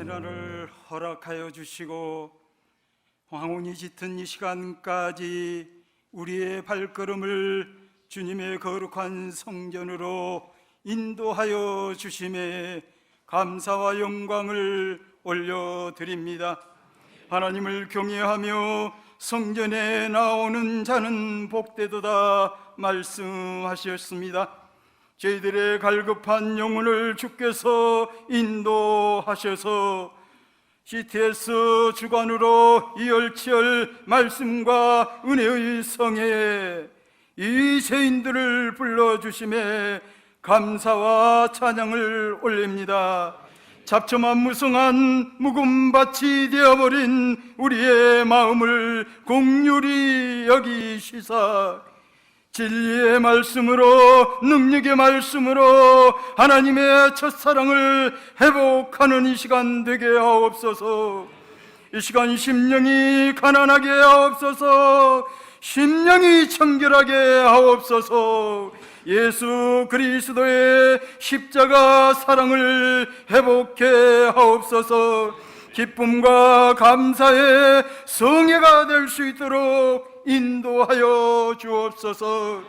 새날을 허락하여 주시고 황혼이 짙은 이 시간까지 우리의 발걸음을 주님의 거룩한 성전으로 인도하여 주심에 감사와 영광을 올려드립니다. 하나님을 경외하며 성전에 나오는 자는 복되도다 말씀하셨습니다. 저희들의 갈급한 영혼을 주께서 인도하셔서 CTS 주관으로 이열치열 말씀과 은혜의 성회에 이 죄인들을 불러주심에 감사와 찬양을 올립니다. 잡초만 무성한 묵은밭이 되어버린 우리의 마음을 긍휼히 여기시사 진리의 말씀으로, 능력의 말씀으로 하나님의 첫사랑을 회복하는 이 시간 되게 하옵소서. 이 시간 심령이 가난하게 하옵소서. 심령이 청결하게 하옵소서. 예수 그리스도의 십자가 사랑을 회복해 하옵소서. 기쁨과 감사의 성회가 될 수 있도록 인도하여 주옵소서.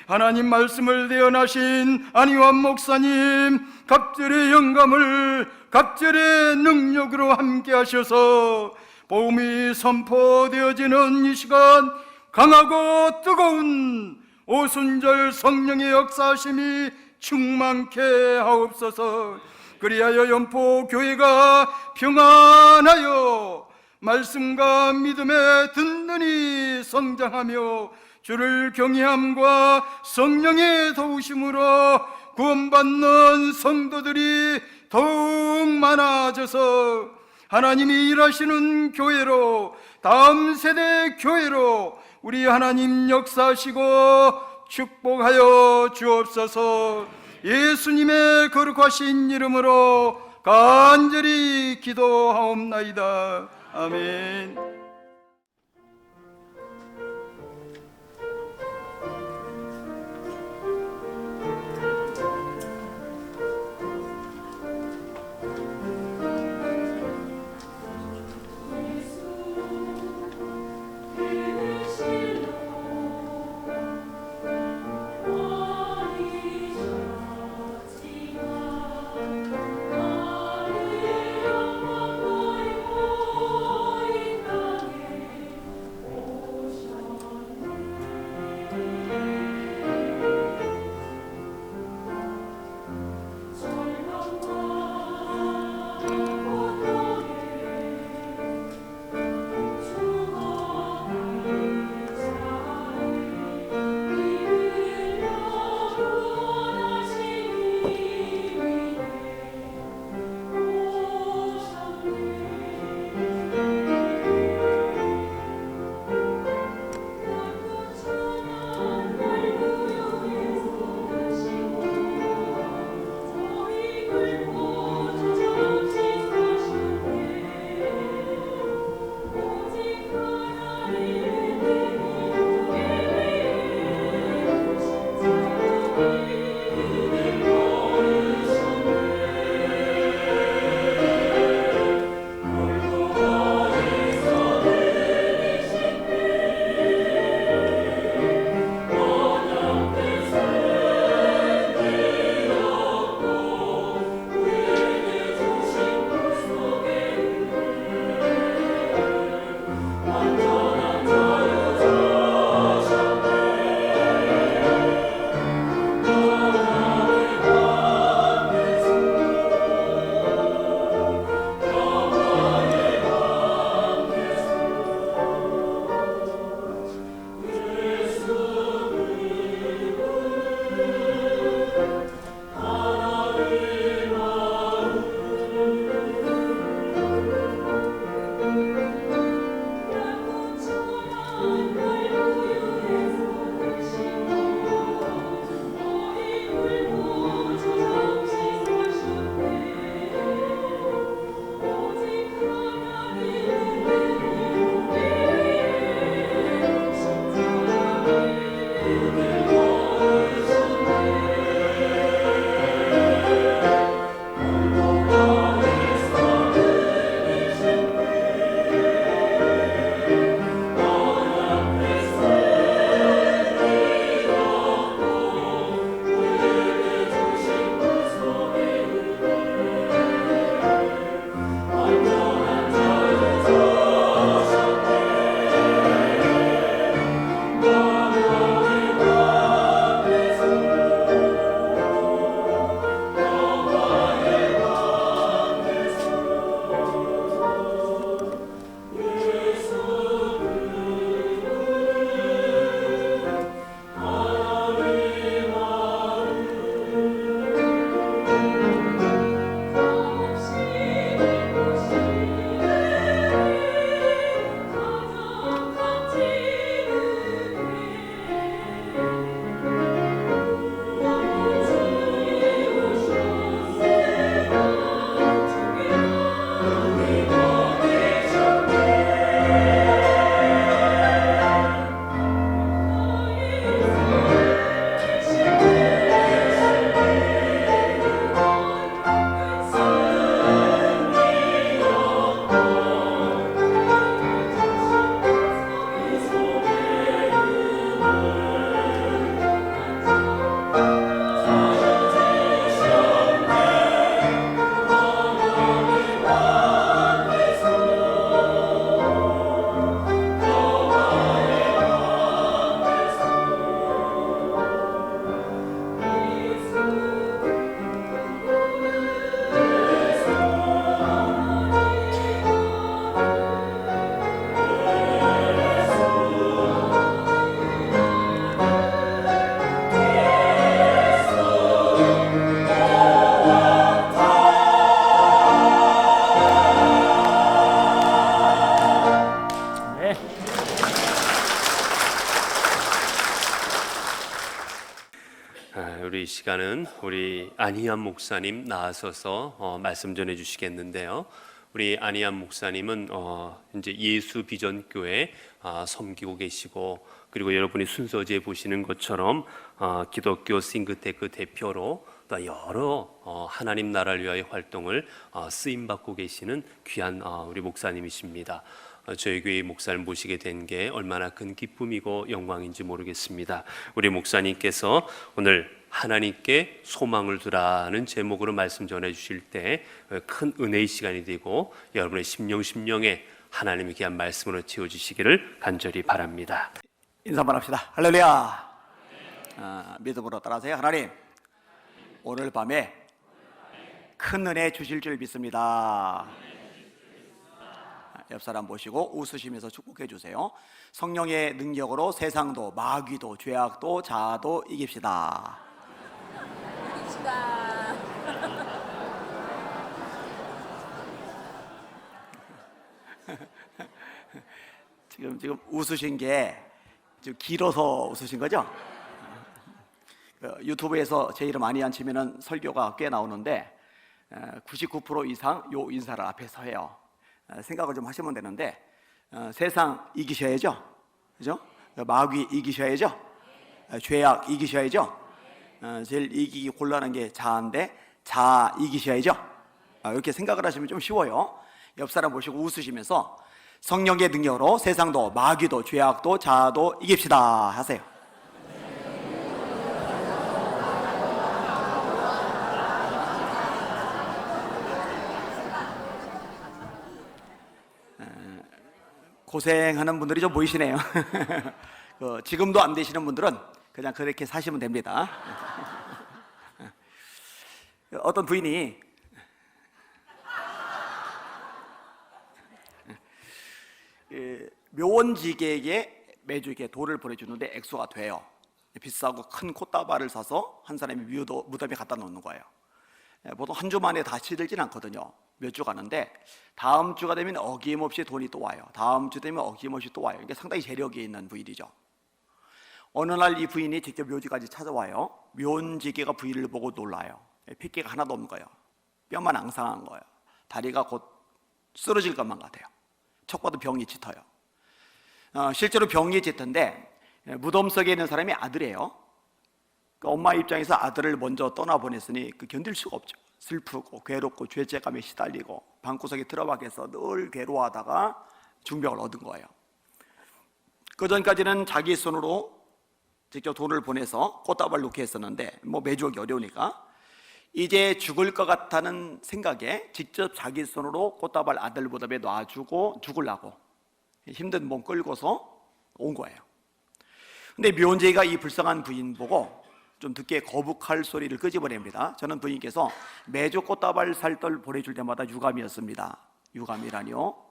하나님 말씀을 대언하신 안희환 목사님 갑절의 영감을 갑절의 능력으로 함께 하셔서 복음이 선포되어지는 이 시간 강하고 뜨거운 오순절 성령의 역사하심이 충만케 하옵소서. 그리하여 연포교회가 평안하여 말씀과 믿음에 든든히 성장하며 주를 경외함과 성령의 도우심으로 구원받는 성도들이 더욱 많아져서 하나님이 일하시는 교회로, 다음 세대 교회로 우리 하나님 역사하시고 축복하여 주옵소서. 예수님의 거룩하신 이름으로 간절히 기도하옵나이다. 아멘. 나 시간은 우리 안희안 목사님 나와서서 말씀 전해 주시겠는데요. 우리 안희안 목사님은 이제 예수 비전교회 섬기고 계시고, 그리고 여러분이 순서지에 보시는 것처럼 기독교 싱크탱크 대표로 또 여러 하나님 나라를 위하여 활동을 쓰임 받고 계시는 귀한 우리 목사님이십니다. 저희 교회 목사를 모시게 된 게 얼마나 큰 기쁨이고 영광인지 모르겠습니다. 우리 목사님께서 오늘 하나님께 소망을 두라는 제목으로 말씀 전해 주실 때 큰 은혜의 시간이 되고 여러분의 심령에 하나님의 귀한 말씀으로 채워주시기를 간절히 바랍니다. 인사 한번 합시다. 할렐루야. 믿음으로 따라하세요. 하나님, 오늘 밤에 큰 은혜 주실 줄 믿습니다. 옆 사람 보시고 웃으시면서 축복해 주세요. 성령의 능력으로 세상도 마귀도 죄악도 자아도 이깁시다. 지금 웃으신 게 좀 길어서 웃으신 거죠? 유튜브에서 제 이름 안희안 치면은 설교가 꽤 나오는데 99% 이상 요 인사를 앞에서 해요. 생각을 좀 하시면 되는데, 세상 이기셔야죠, 그죠? 마귀 이기셔야죠, 죄악 이기셔야죠. 제일 이기기 곤란한 게 자아인데 자아 이기셔야죠. 이렇게 생각을 하시면 좀 쉬워요. 옆 사람 보시고 웃으시면서 성령의 능력으로 세상도 마귀도 죄악도 자아도 이깁시다 하세요. 고생하는 분들이 좀 보이시네요. 지금도 안 되시는 분들은 그냥 그렇게 사시면 됩니다. 어떤 부인이 묘원지객에게 매주 이렇게 돌을 보내주는데 액수가 돼요. 비싸고 큰 콧다발을 사서 한 사람이 무덤에 갖다 놓는 거예요. 보통 한 주 만에 다 시들진 않거든요. 몇 주 가는데 다음 주가 되면 어김없이 돈이 또 와요. 다음 주 되면 어김없이 또 와요. 이게 상당히 재력이 있는 부인이죠. 어느 날 이 부인이 직접 묘지까지 찾아와요. 묘원지객가 부인을 보고 놀라요. 핏기가 하나도 없는 거예요. 뼈만 앙상한 거예요. 다리가 곧 쓰러질 것만 같아요. 척 봐도 병이 짙어요. 실제로 병이 짙은데 무덤 속에 있는 사람이 아들이에요. 엄마 입장에서 아들을 먼저 떠나보냈으니 견딜 수가 없죠. 슬프고 괴롭고 죄책감에 시달리고 방구석에 틀어박혀서 늘 괴로워하다가 중병을 얻은 거예요. 그 전까지는 자기 손으로 직접 돈을 보내서 꽃다발 놓게 했었는데 매주 오기 어려우니까 이제 죽을 것 같다는 생각에 직접 자기 손으로 꽃다발 아들 무덤에 놔주고 죽으려고 힘든 몸 끌고서 온 거예요. 근데 묘원지기가 이 불쌍한 부인 보고 좀 듣기에 거북할 소리를 끄집어냅니다. 저는 부인께서 매주 꽃다발 살떨 보내줄 때마다 유감이었습니다. 유감이라니요?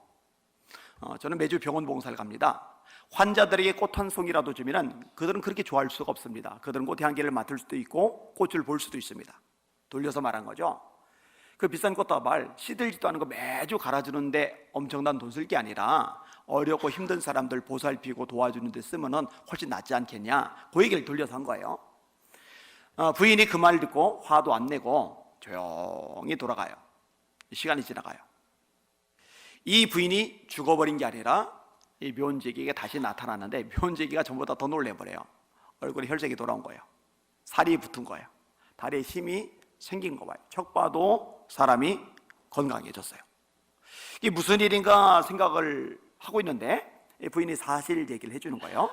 저는 매주 병원 봉사를 갑니다. 환자들에게 꽃 한 송이라도 주면 그들은 그렇게 좋아할 수가 없습니다. 그들은 꽃의 향기를 맡을 수도 있고 꽃을 볼 수도 있습니다. 돌려서 말한 거죠. 그 비싼 꽃다발 시들지도 않은 거 매주 갈아주는데 엄청난 돈 쓸 게 아니라 어렵고 힘든 사람들 보살피고 도와주는 데 쓰면은 훨씬 낫지 않겠냐, 그 얘기를 돌려서 한 거예요. 부인이 그 말 듣고 화도 안 내고 조용히 돌아가요. 시간이 지나가요. 이 부인이 죽어버린 게 아니라 이 묘원지기가 다시 나타나는데 묘원지기가 전보다 더 놀래버려요. 얼굴에 혈색이 돌아온 거예요. 살이 붙은 거예요. 다리에 힘이 생긴 거 봐요. 척 봐도 사람이 건강해졌어요. 이게 무슨 일인가 생각을 하고 있는데 부인이 사실 얘기를 해주는 거예요.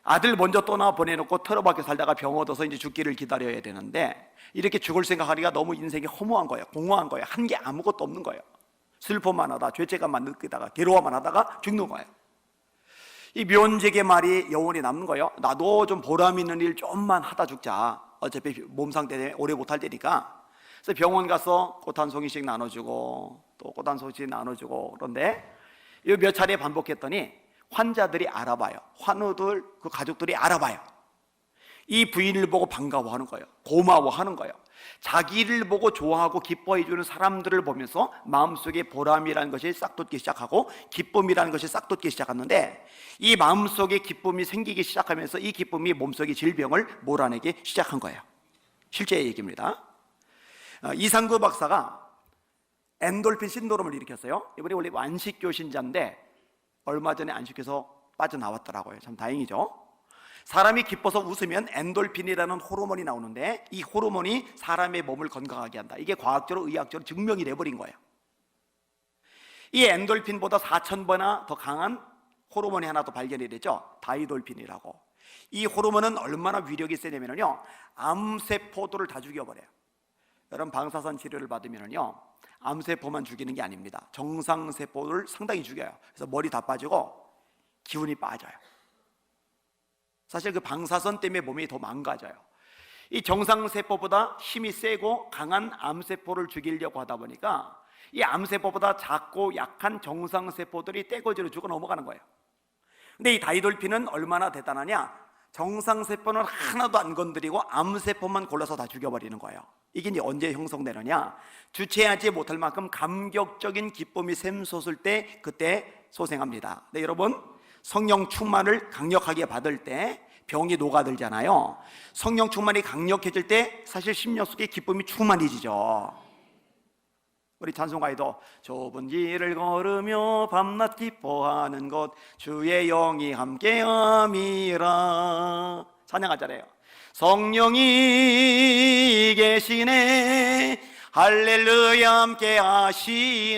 아들 먼저 떠나 보내놓고 틀어박혀 살다가 병 얻어서 이제 죽기를 기다려야 되는데 이렇게 죽을 생각하니까 너무 인생이 허무한 거예요. 공허한 거예요. 한 게 아무것도 없는 거예요. 슬픔만 하다 죄책감만 느끼다가 괴로워만 하다가 죽는 거예요. 이 묘원지기의 말이 여운이 남는 거예요. 나도 좀 보람 있는 일 좀만 하다 죽자. 어차피 몸 상태 때문에 오래 못할 테니까. 그래서 병원 가서 꽃 한 송이씩 나눠주고 또 꽃 한 송이씩 나눠주고, 그런데 이 몇 차례 반복했더니 환자들이 알아봐요. 환우들 그 가족들이 알아봐요. 이 부인을 보고 반가워하는 거예요. 고마워하는 거예요. 자기를 보고 좋아하고 기뻐해주는 사람들을 보면서 마음속에 보람이라는 것이 싹 돋기 시작하고 기쁨이라는 것이 싹 돋기 시작하는데, 이 마음속에 기쁨이 생기기 시작하면서 이 기쁨이 몸속의 질병을 몰아내기 시작한 거예요. 실제 얘기입니다. 이상구 박사가 엔돌핀 신드롬을 일으켰어요. 이분이 원래 완식교 신자인데 얼마 전에 안식해서 빠져나왔더라고요. 참 다행이죠. 사람이 기뻐서 웃으면 엔돌핀이라는 호르몬이 나오는데 이 호르몬이 사람의 몸을 건강하게 한다. 이게 과학적으로 의학적으로 증명이 돼버린 거예요. 이 엔돌핀보다 4,000배나 더 강한 호르몬이 하나 더 발견이 됐죠. 다이돌핀이라고. 이 호르몬은 얼마나 위력이 세냐면요, 암세포들을 다 죽여버려요. 여러분 방사선 치료를 받으면요, 암세포만 죽이는 게 아닙니다. 정상세포를 상당히 죽여요. 그래서 머리 다 빠지고 기운이 빠져요. 사실 그 방사선 때문에 몸이 더 망가져요. 이 정상세포보다 힘이 세고 강한 암세포를 죽이려고 하다 보니까 이 암세포보다 작고 약한 정상세포들이 떼거지로 죽어 넘어가는 거예요. 근데 이 다이돌핀은 얼마나 대단하냐, 정상세포는 하나도 안 건드리고 암세포만 골라서 다 죽여버리는 거예요. 이게 이제 언제 형성되느냐, 주체하지 못할 만큼 감격적인 기쁨이 샘솟을 때 그때 소생합니다. 네, 여러분 성령 충만을 강력하게 받을 때 병이 녹아들잖아요. 성령 충만이 강력해질 때 사실 심령 속에 기쁨이 충만해지죠. 우리 찬송가에도 좁은 길을 걸으며 밤낮 기뻐하는 것 주의 영이 함께함이라 찬양하잖아요. 성령이 계시네 할렐루야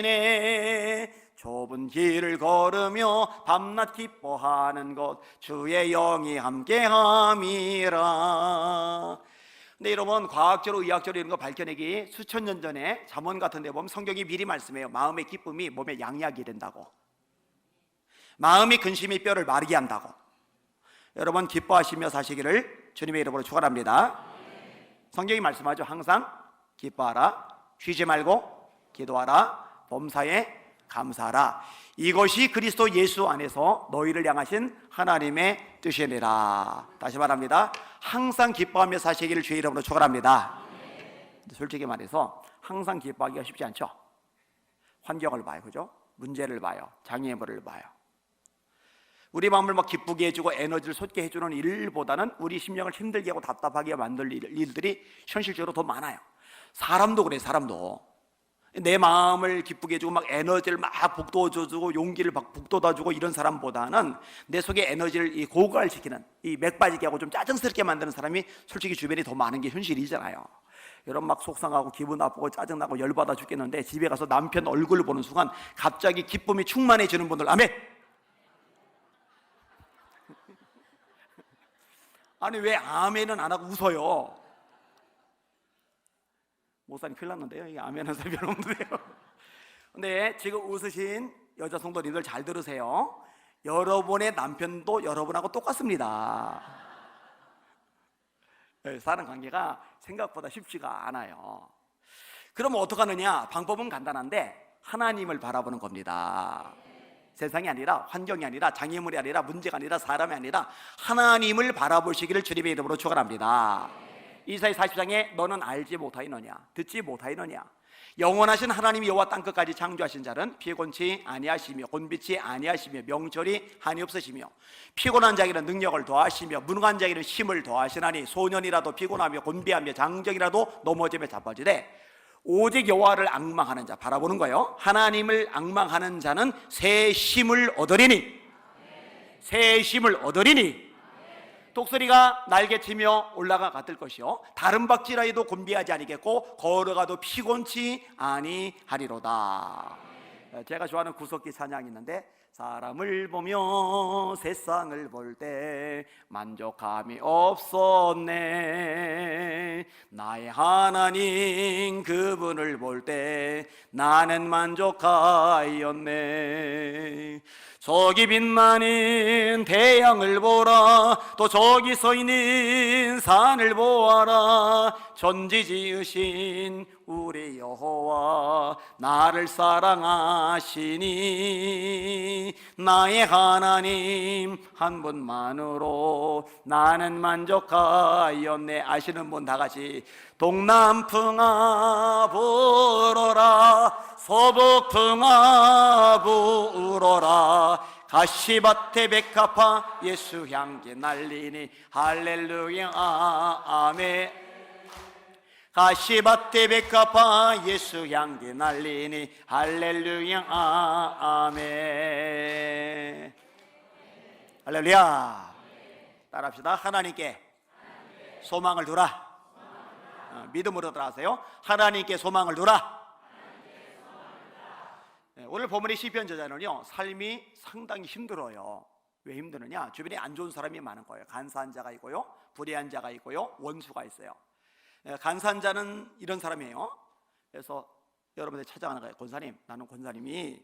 함께하시네 좁은 길을 걸으며 밤낮 기뻐하는 것 주의 영이 함께함이라. 근데 여러분 과학적으로 의학적으로 이런 거 밝혀내기 수천 년 전에 잠언 같은 데 보면 성경이 미리 말씀해요. 마음의 기쁨이 몸에 양약이 된다고. 마음의 근심이 뼈를 마르게 한다고. 여러분 기뻐하시며 사시기를 주님의 이름으로 축원합니다. 성경이 말씀하죠. 항상 기뻐하라, 쉬지 말고 기도하라, 범사에 감사하라. 이것이 그리스도 예수 안에서 너희를 향하신 하나님의 뜻이니라. 다시 말합니다. 항상 기뻐하며 사시기를 주의 이름으로 축원합니다. 솔직히 말해서 항상 기뻐하기가 쉽지 않죠. 환경을 봐요, 그죠? 문제를 봐요, 장애물을 봐요. 우리 마음을 막 기쁘게 해주고 에너지를 솟게 해주는 일보다는 우리 심령을 힘들게 하고 답답하게 만들 일들이 현실적으로 더 많아요. 사람도 그래, 사람도. 내 마음을 기쁘게 해주고 막 에너지를 막 북돋아주고 용기를 막 북돋아주고 이런 사람보다는 내 속에 에너지를 고갈시키는, 이 맥빠지게 하고 좀 짜증스럽게 만드는 사람이 솔직히 주변에 더 많은 게 현실이잖아요. 여러분 막 속상하고 기분 나쁘고 짜증나고 열받아 죽겠는데 집에 가서 남편 얼굴을 보는 순간 갑자기 기쁨이 충만해지는 분들 아멘. 아니 왜 아멘은 안 하고 웃어요? 목사님 큰일 났는데요. 이게 아멘 하는 사람이 별로 없는데요. 근데 지금 웃으신 여자 성도님들 잘 들으세요. 여러분의 남편도 여러분하고 똑같습니다. 사는 관계가 생각보다 쉽지가 않아요. 그럼 어떡하느냐? 방법은 간단한데 하나님을 바라보는 겁니다. 세상이 아니라, 환경이 아니라, 장애물이 아니라, 문제가 아니라, 사람이 아니라 하나님을 바라보시기를 주님의 이름으로 축원합니다. 이사야 40장에 너는 알지 못하이느냐, 듣지 못하이느냐, 영원하신 하나님 여호와 땅끝까지 창조하신 자는 피곤치 아니하시며 곤비치 아니하시며 명철이 한이 없으시며 피곤한 자에게는 능력을 더하시며 무능한 자에게는 힘을 더하시나니 소년이라도 피곤하며 곤비하며 장정이라도 넘어지며 자빠지되 오직 여호와를 앙망하는 자, 바라보는 거예요. 하나님을 앙망하는 자는 새 힘을 얻으리니, 새 힘을 얻으리니 독수리가 날개치며 올라가 같을 것이요 다른 박쥐라도 곤비하지 아니겠고 걸어가도 피곤치 아니하리로다. 제가 좋아하는 구석기 찬양이 있는데 사람을 보며 세상을 볼 때 만족함이 없었네 나의 하나님 그분을 볼 때 나는 만족하였네 저기 빛나는 태양을 보라 또 저기 서 있는 산을 보아라 전지 지으신 우리 여호와 나를 사랑하시니 나의 하나님 한 분만으로 나는 만족하였네. 아시는 분 다 같이 동남풍아 불어라 서북풍아 불어라 가시밭에 백합화 예수 향기 날리니 할렐루야 아멘. 가시밭에 백합화 예수 향기 날리니 할렐루야 아멘. 할렐루야. 따라합시다. 하나님께 소망을 두라. 믿음으로 따라하세요. 하나님께 소망을 두라. 오늘 본문의 시편 저자는요, 삶이 상당히 힘들어요. 왜 힘드느냐? 주변에 안 좋은 사람이 많은 거예요. 간사한 자가 있고요, 불의한 자가 있고요, 원수가 있어요. 간사한 자는 이런 사람이에요. 그래서 여러분들 찾아가는 거예요. 권사님, 나는 권사님이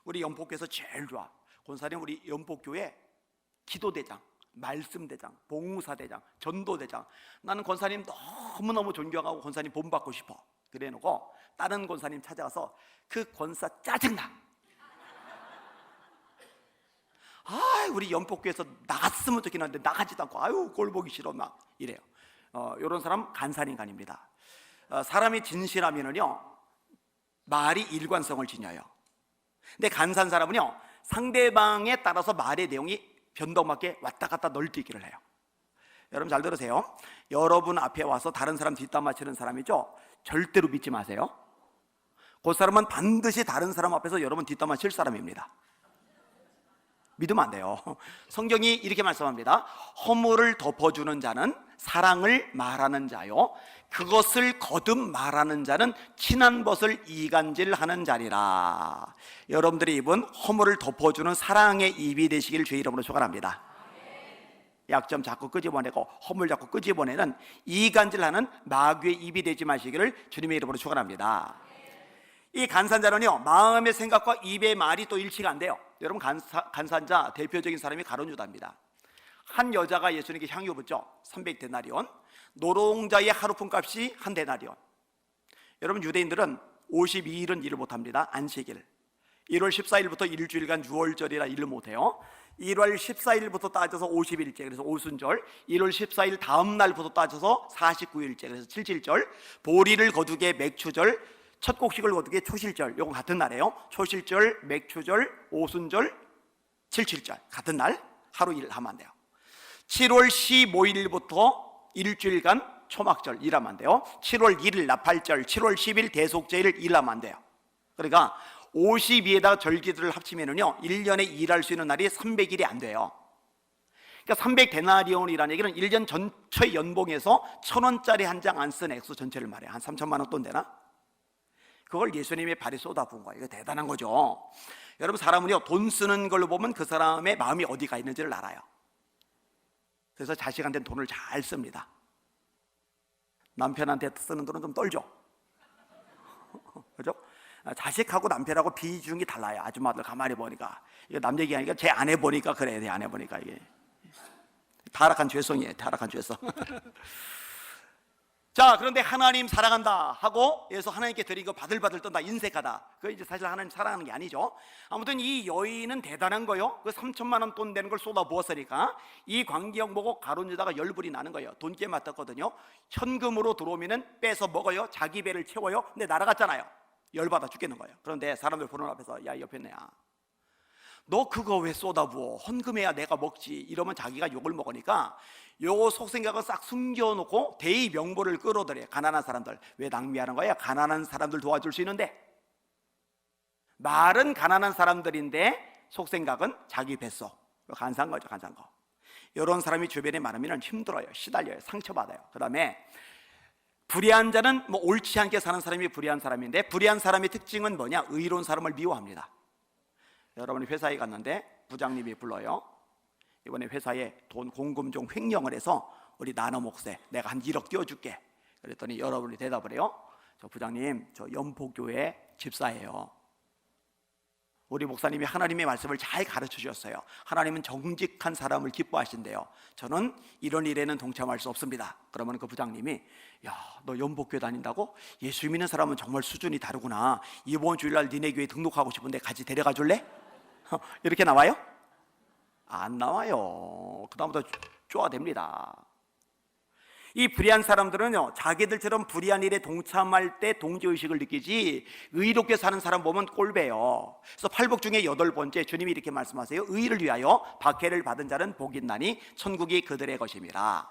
우리 연복교에서 제일 좋아. 권사님, 우리 연복교회 기도대장, 말씀대장, 봉사대장, 전도대장. 나는 권사님 너무너무 존경하고 권사님 본받고 싶어. 그래 놓고 다른 권사님 찾아가서 그 권사 짜증나. 우리 연복교에서 나갔으면 좋겠는데 나가지도 않고 아유 꼴보기 싫어 막 이래요. 이런 사람 간사인간입니다. 사람이 진실하면은요 말이 일관성을 지녀요. 근데 간사한 사람은요 상대방에 따라서 말의 내용이 변동맞게 왔다 갔다 널뛰기를 해요. 여러분 잘 들으세요. 여러분 앞에 와서 다른 사람 뒷담 맞히는 사람이죠, 절대로 믿지 마세요. 그 사람은 반드시 다른 사람 앞에서 여러분 뒷담 맞힐 사람입니다. 믿으면 안 돼요. 성경이 이렇게 말씀합니다. 허물을 덮어주는 자는 사랑을 말하는 자요, 그것을 거듭 말하는 자는 친한 것을 이간질하는 자리라. 여러분들이 입은 허물을 덮어주는 사랑의 입이 되시길 주의 이름으로 축원합니다. 약점 자꾸 끄집어내고 허물 자꾸 끄집어내는 이간질하는 마귀의 입이 되지 마시기를 주님의 이름으로 축원합니다. 이 간사자는요 마음의 생각과 입의 말이 또 일치가 안 돼요. 여러분 간사자 대표적인 사람이 가룟 유다입니다. 한 여자가 예수님께 향유 붓죠. 300데나리온. 노동자의 하루품 값이 한 데나리온. 여러분 유대인들은 52일은 일을 못합니다. 안식일. 1월 14일부터 일주일간 6월절이라 일을 못해요. 1월 14일부터 따져서 50일째, 그래서 오순절. 1월 14일 다음 날부터 따져서 49일째, 그래서 77절. 보리를 거두게 맥추절, 첫 곡식을 거두게 초실절. 요건 같은 날이에요. 초실절, 맥추절, 오순절, 77절 같은 날 하루 일하면 안 돼요. 7월 15일부터 일주일간 초막절 일하면 안 돼요. 7월 1일 나팔절, 7월 10일 대속제일 일하면 안 돼요. 그러니까 52에다가 절기들을 합치면은요 1년에 일할 수 있는 날이 300일이 안 돼요. 그러니까 300데나리온이라는 얘기는 1년 전체 연봉에서 1,000원짜리 한 장 안 쓴 액수 전체를 말해요. 한 3천만 원 돈 되나? 그걸 예수님의 발에 쏟아부은 거예요. 이거 대단한 거죠. 여러분 사람은요 돈 쓰는 걸로 보면 그 사람의 마음이 어디가 있는지를 알아요. 그래서 자식한테는 돈을 잘 씁니다. 남편한테 쓰는 돈은 좀 떨죠. 그죠? 자식하고 남편하고 비중이 달라요. 아줌마들 가만히 보니까. 이거 남 얘기 아니까 제 아내 보니까 그래. 내 아내 보니까 이게 타락한 죄성이에요. 타락한 죄성. 자, 그런데 하나님 사랑한다 하고 예수 하나님께 드린 거 바들바들 떤다, 인색하다. 그거 이제 사실 하나님 사랑하는 게 아니죠. 아무튼 이 여인은 대단한 거요. 그 3천만 원 돈 되는 걸 쏟아 부었으니까 이 광경 보고 가룟 유다가 열불이 나는 거예요. 돈께 맡았거든요. 현금으로 들어오면은 빼서 먹어요. 자기 배를 채워요. 근데 날아갔잖아요. 열받아 죽겠는 거예요. 그런데 사람들 보는 앞에서 야, 옆에 내야, 너 그거 왜 쏟아부어? 헌금해야 내가 먹지. 이러면 자기가 욕을 먹으니까 요 속생각을 싹 숨겨놓고 대의 명분을 끌어들여요. 가난한 사람들. 왜 낭비하는 거야? 가난한 사람들 도와줄 수 있는데. 말은 가난한 사람들인데 속생각은 자기 뱃속. 간사한 거죠, 간사한 거. 이런 사람이 주변에 많으면 힘들어요. 시달려요. 상처받아요. 그 다음에 불의한 자는 뭐 옳지 않게 사는 사람이 불의한 사람인데, 불의한 사람의 특징은 뭐냐? 의로운 사람을 미워합니다. 여러분이 회사에 갔는데 부장님이 불러요. 이번에 회사에 돈 공금 좀 횡령을 해서 우리 나눠 먹세, 내가 한 1억 띄워줄게. 그랬더니 여러분이 대답을 해요. 저 부장님, 저 연포교회 집사예요. 우리 목사님이 하나님의 말씀을 잘 가르쳐 주셨어요. 하나님은 정직한 사람을 기뻐하신대요. 저는 이런 일에는 동참할 수 없습니다. 그러면 그 부장님이, 야, 너 연복교회 다닌다고? 예수 믿는 사람은 정말 수준이 다르구나. 이번 주일날 니네 교회 등록하고 싶은데 같이 데려가 줄래? 이렇게 나와요? 안 나와요. 그 다음부터 쪼아댑니다. 이 불의한 사람들은요, 자기들처럼 불의한 일에 동참할 때 동지의식을 느끼지 의롭게 사는 사람 보면 꼴배요. 그래서 팔복 중에 8번째 주님이 이렇게 말씀하세요. 의를 위하여 박해를 받은 자는 복이 있나니 천국이 그들의 것임이라.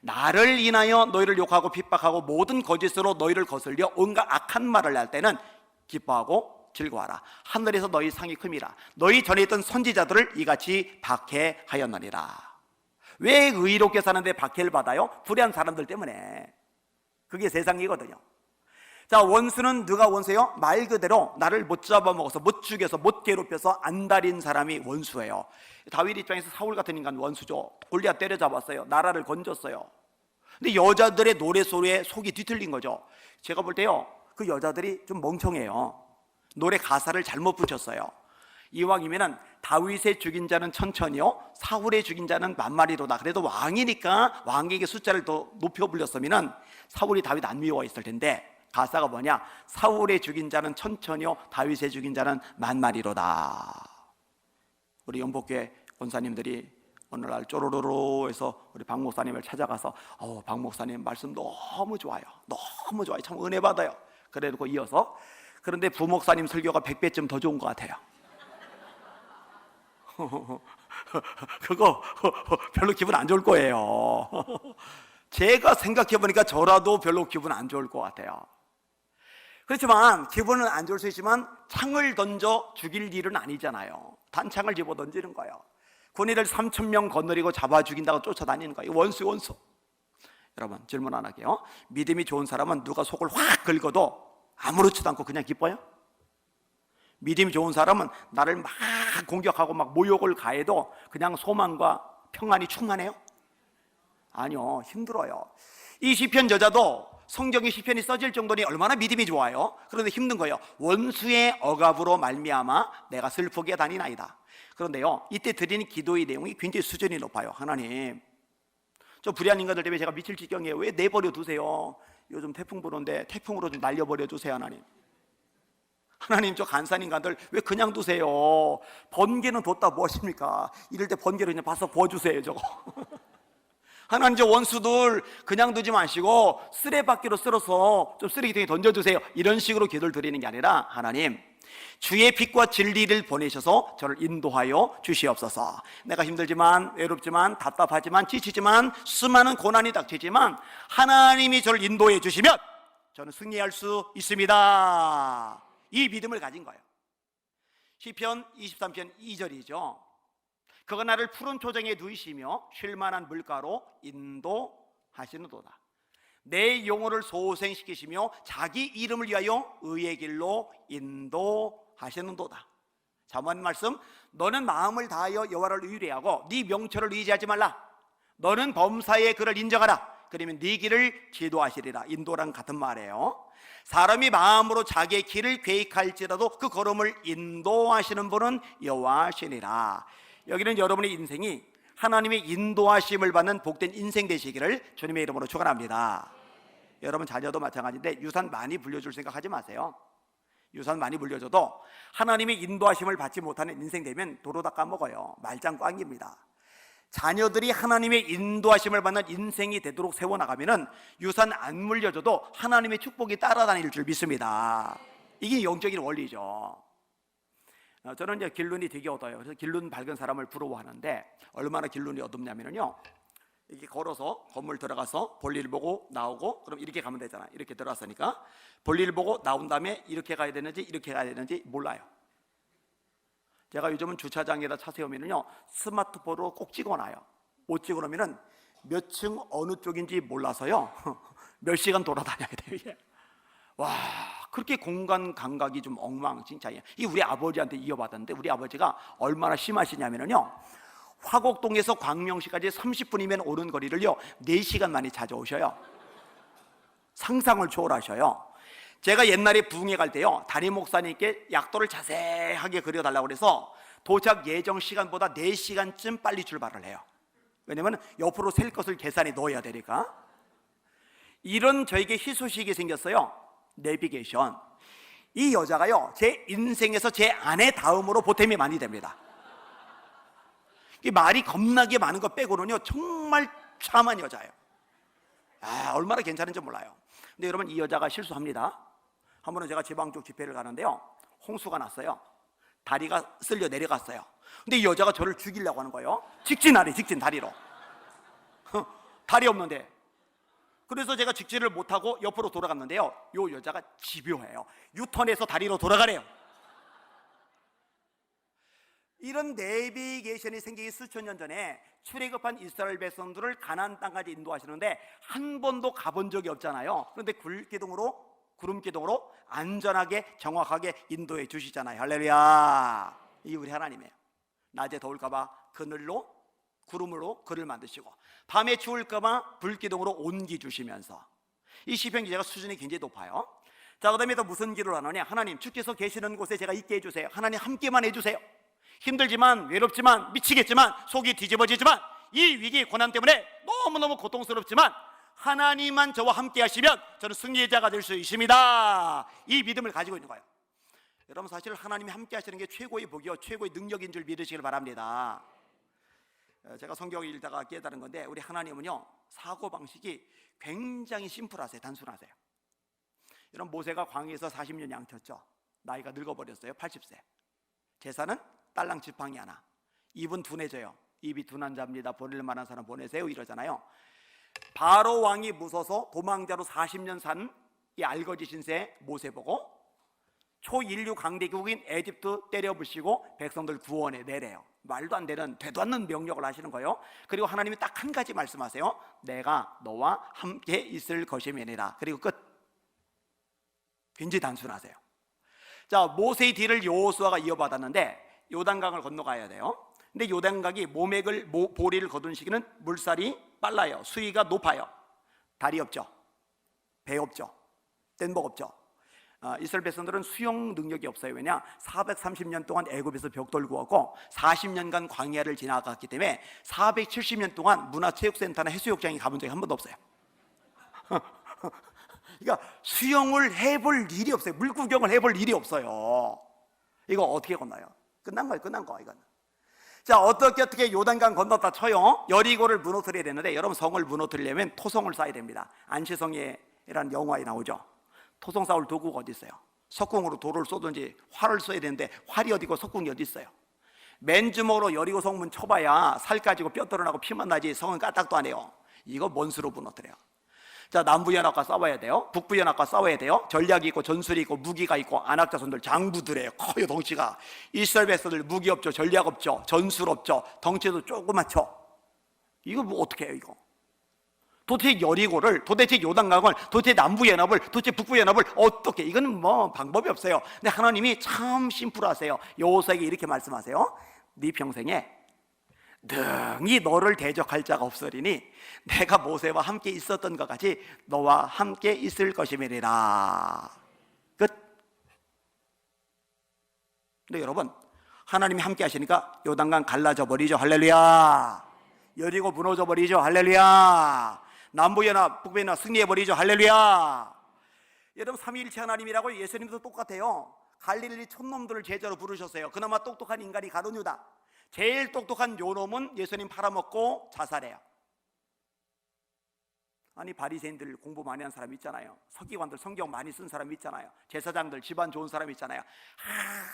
나를 인하여 너희를 욕하고 핍박하고 모든 거짓으로 너희를 거슬려 온갖 악한 말을 할 때는 기뻐하고 즐거워하라. 하늘에서 너희 상이 큼이라. 너희 전에 있던 선지자들을 이같이 박해하였느니라. 왜 의롭게 사는데 박해를 받아요? 불의한 사람들 때문에. 그게 세상이거든요. 자, 원수는 누가 원수예요? 말 그대로 나를 못 잡아먹어서, 못 죽여서, 못 괴롭혀서 안달인 사람이 원수예요. 다윗 입장에서 사울 같은 인간 원수죠. 골리앗 때려잡았어요. 나라를 건졌어요. 근데 여자들의 노래소리에 속이 뒤틀린 거죠. 제가 볼 때요, 그 여자들이 좀 멍청해요. 노래 가사를 잘못 붙였어요. 이왕이면은 다윗의 죽인 자는 천천히요, 사울의 죽인 자는 만마리로다. 그래도 왕이니까 왕에게 숫자를 더 높여 불렸으면은 사울이 다윗 안 미워했을 텐데, 가사가 뭐냐? 사울의 죽인 자는 천천히요, 다윗의 죽인 자는 만마리로다. 우리 영복교회 권사님들이 어느 날 쪼로로로 해서 우리 박 목사님을 찾아가서 박 목사님 말씀 너무 좋아요, 너무 좋아요, 참 은혜 받아요. 그래놓고 이어서 그런데 부목사님 설교가 100배쯤 더 좋은 것 같아요. 그거 별로 기분 안 좋을 거예요. 제가 생각해보니까 저라도 별로 기분 안 좋을 것 같아요. 그렇지만 기분은 안 좋을 수 있지만 창을 던져 죽일 일은 아니잖아요. 단창을 집어 던지는 거예요. 군인을 3,000명 거느리고 잡아 죽인다고 쫓아다니는 거예요. 원수. 여러분, 질문 하나 할게요. 믿음이 좋은 사람은 누가 속을 확 긁어도 아무렇지도 않고 그냥 기뻐요? 믿음이 좋은 사람은 나를 막 공격하고 막 모욕을 가해도 그냥 소망과 평안이 충만해요? 아니요, 힘들어요. 이 시편 저자도 성경의 시편이 써질 정도니 얼마나 믿음이 좋아요. 그런데 힘든 거예요. 원수의 억압으로 말미암아 내가 슬프게 다니나이다. 그런데요, 이때 드리는 기도의 내용이 굉장히 수준이 높아요. 하나님, 저 불의한 인간들 때문에 제가 미칠 지경이에요. 왜 내버려 두세요? 요즘 태풍 불어오는데 태풍으로 좀 날려버려 주세요. 하나님, 저 간사한 인간들 왜 그냥 두세요? 번개는 뒀다 무엇입니까? 이럴 때 번개로 그냥 바싹 부어주세요, 저거. 하나님, 저 원수들 그냥 두지 마시고 쓰레받기로 쓸어서 좀 쓰레기통에 던져주세요. 이런 식으로 기도를 드리는 게 아니라, 하나님, 주의 빛과 진리를 보내셔서 저를 인도하여 주시옵소서. 내가 힘들지만, 외롭지만, 답답하지만, 지치지만, 수많은 고난이 닥치지만 하나님이 저를 인도해 주시면 저는 승리할 수 있습니다. 이 믿음을 가진 거예요. 시편 23편 2절이죠. 그가 나를 푸른 초장에 누이시며 쉴만한 물가로 인도하시는도다. 내 영혼을 소생시키시며 자기 이름을 위하여 의의 길로 인도하시는도다. 잠언 말씀, 너는 마음을 다하여 여호와를 의뢰하고 네 명철을 의지하지 말라. 너는 범사의 그를 인정하라. 그러면 네 길을 지도하시리라. 인도랑 같은 말이에요. 사람이 마음으로 자기의 길을 계획할지라도 그 걸음을 인도하시는 분은 여호와시니라. 여기는 여러분의 인생이 하나님의 인도하심을 받는 복된 인생 되시기를 주님의 이름으로 축원합니다. 여러분 자녀도 마찬가지인데 유산 많이 물려줄 생각하지 마세요. 유산 많이 물려줘도 하나님의 인도하심을 받지 못하는 인생 되면 도로 다 까먹어요. 말짱 꽝입니다. 자녀들이 하나님의 인도하심을 받는 인생이 되도록 세워나가면은 유산 안 물려줘도 하나님의 축복이 따라다닐 줄 믿습니다. 이게 영적인 원리죠. 저는 이제 길눈이 되게 어두워요. 그래서 길눈 밝은 사람을 부러워하는데 얼마나 길눈이 어둡냐면요, 이렇게 걸어서 건물 들어가서 볼일 보고 나오고 그럼 이렇게 가면 되잖아요. 이렇게 들어갔으니까 볼일 보고 나온 다음에 이렇게 가야 되는지 이렇게 가야 되는지 몰라요. 제가 요즘은 주차장에다 차 세우면요 스마트폰으로 꼭 찍어놔요. 못 찍어놓으면은 몇 층 어느 쪽인지 몰라서요 몇 시간 돌아다녀야 돼요. 이게. 와, 그렇게 공간 감각이 좀 엉망진창이에요. 이 우리 아버지한테 이어받았는데 우리 아버지가 얼마나 심하시냐면요, 화곡동에서 광명시까지 30분이면 오는 거리를요 4시간 만에 찾아오셔요. 상상을 초월하셔요. 제가 옛날에 부흥회 갈 때요 담임 목사님께 약도를 자세하게 그려달라고 그래서 도착 예정 시간보다 4시간쯤 빨리 출발을 해요. 왜냐면 옆으로 셀 것을 계산에 넣어야 되니까. 이런 저에게 희소식이 생겼어요. 내비게이션. 이 여자가요 제 인생에서 제 아내 다음으로 보탬이 많이 됩니다. 이 말이 겁나게 많은 거 빼고는요 정말 참한 여자예요. 얼마나 괜찮은지 몰라요. 근데 여러분, 이 여자가 실수합니다. 한 번은 제가 지방 쪽 집회를 가는데요 홍수가 났어요. 다리가 쓸려 내려갔어요. 근데 이 여자가 저를 죽이려고 하는 거예요. 직진 다리로. 다리 없는데 그래서 제가 직진을 못하고 옆으로 돌아갔는데요, 요 여자가 집요해요. 유턴해서 다리로 돌아가래요. 이런 내비게이션이 생기기 수천 년 전에 출애굽한 이스라엘 백성들을 가나안 땅까지 인도하시는데 한 번도 가본 적이 없잖아요. 그런데 구름기둥으로 안전하게 정확하게 인도해 주시잖아요. 할렐루야. 이 우리 하나님이에요. 낮에 더울까봐 그늘로 구름으로 그를 만드시고 밤에 추울까봐 불기둥으로 온기 주시면서, 이 시편 기자가 수준이 굉장히 높아요. 자, 그 다음에 또 무슨 기도를 하느냐. 하나님, 주께서 계시는 곳에 제가 있게 해주세요. 하나님, 함께만 해주세요. 힘들지만, 외롭지만, 미치겠지만, 속이 뒤집어지지만, 이 위기 고난 때문에 너무너무 고통스럽지만 하나님만 저와 함께 하시면 저는 승리자가 될 수 있습니다. 이 믿음을 가지고 있는 거예요. 여러분, 사실 하나님이 함께 하시는 게 최고의 복이요, 최고의 능력인 줄 믿으시길 바랍니다. 제가 성경을 읽다가 깨달은 건데, 우리 하나님은요, 사고방식이 굉장히 심플하세요. 단순하세요. 여러분, 모세가 광야에서 40년 양쳤죠. 나이가 늙어버렸어요. 80세. 제사는 딸랑 지팡이 하나. 입은 둔해져요. 입이 둔한 자입니다. 보낼 만한 사람 보내세요. 이러잖아요. 바로 왕이 무서서 도망자로 40년 산 이 알거지 신세 모세 보고 초인류 강대국인 에집트 때려부시고 백성들 구원해 내래요. 말도 안 되는, 되도 않는 명령을 하시는 거예요. 그리고 하나님이 딱 한 가지 말씀하세요. 내가 너와 함께 있을 것임이니라. 그리고 끝. 굉장히 단순하세요. 자, 모세의 뒤를 여호수아가 이어받았는데 요단강을 건너가야 돼요. 근데 요단강이 보리를 거둔 시기는 물살이 빨라요. 수위가 높아요. 다리 없죠. 배 없죠. 뗏목 없죠. 이스라엘 백성들은 수영 능력이 없어요. 왜냐? 430년 동안 애굽에서 벽돌 구웠고 40년간 광야를 지나갔기 때문에 470년 동안 문화체육센터나 해수욕장에 가본 적이 한 번도 없어요. 그러니까 수영을 해볼 일이 없어요. 물구경을 해볼 일이 없어요. 이거 어떻게 건너요? 끝난 거예요. 끝난 거 이건. 자, 어떻게 요단강 건넜다 쳐요. 여리고를 무너뜨려야 되는데, 여러분, 성을 무너뜨리려면 토성을 쌓아야 됩니다. 안시성이라는 영화에 나오죠. 토성 쌓을 도구가 어디 있어요? 석궁으로 돌을 쏘든지 활을 쏘야 되는데 활이 어디고 석궁이 어디 있어요? 맨주먹으로 여리고 성문 쳐봐야 살 까지고 뼈 떨어나고 피만 나지 성은 까딱도 안 해요. 이거 뭔 수로 무너뜨려요? 자, 남부연합과 싸워야 돼요. 북부연합과 싸워야 돼요. 전략이 있고 전술이 있고 무기가 있고 안악자손들 장부들이에요. 커요, 덩치가. 이스라엘 백성들 무기 없죠, 전략 없죠, 전술 없죠, 덩치도 조그맣죠. 이거 뭐 어떻게 해요 이거? 도대체 여리고를, 도대체 요단강을, 도대체 남부연합을, 도대체 북부연합을 어떻게, 이거는 뭐 방법이 없어요. 근데 하나님이 참 심플하세요. 여호수아에게 이렇게 말씀하세요. 네 평생에 능히 너를 대적할 자가 없으리니 내가 모세와 함께 있었던 것 같이 너와 함께 있을 것임이니라. 끝. 근데 여러분, 하나님이 함께 하시니까 요단강 갈라져 버리죠. 할렐루야. 여리고 무너져 버리죠. 할렐루야. 남부연합, 북부연합 승리해 버리죠. 할렐루야. 여러분, 삼위일체 하나님이라고 예수님도 똑같아요. 갈릴리 촌놈들을 제자로 부르셨어요. 그나마 똑똑한 인간이 가룟 유다. 제일 똑똑한 요놈은 예수님 팔아먹고 자살해요. 아니, 바리새인들 공부 많이 한 사람 있잖아요. 서기관들 성경 많이 쓴 사람 있잖아요. 제사장들 집안 좋은 사람 있잖아요.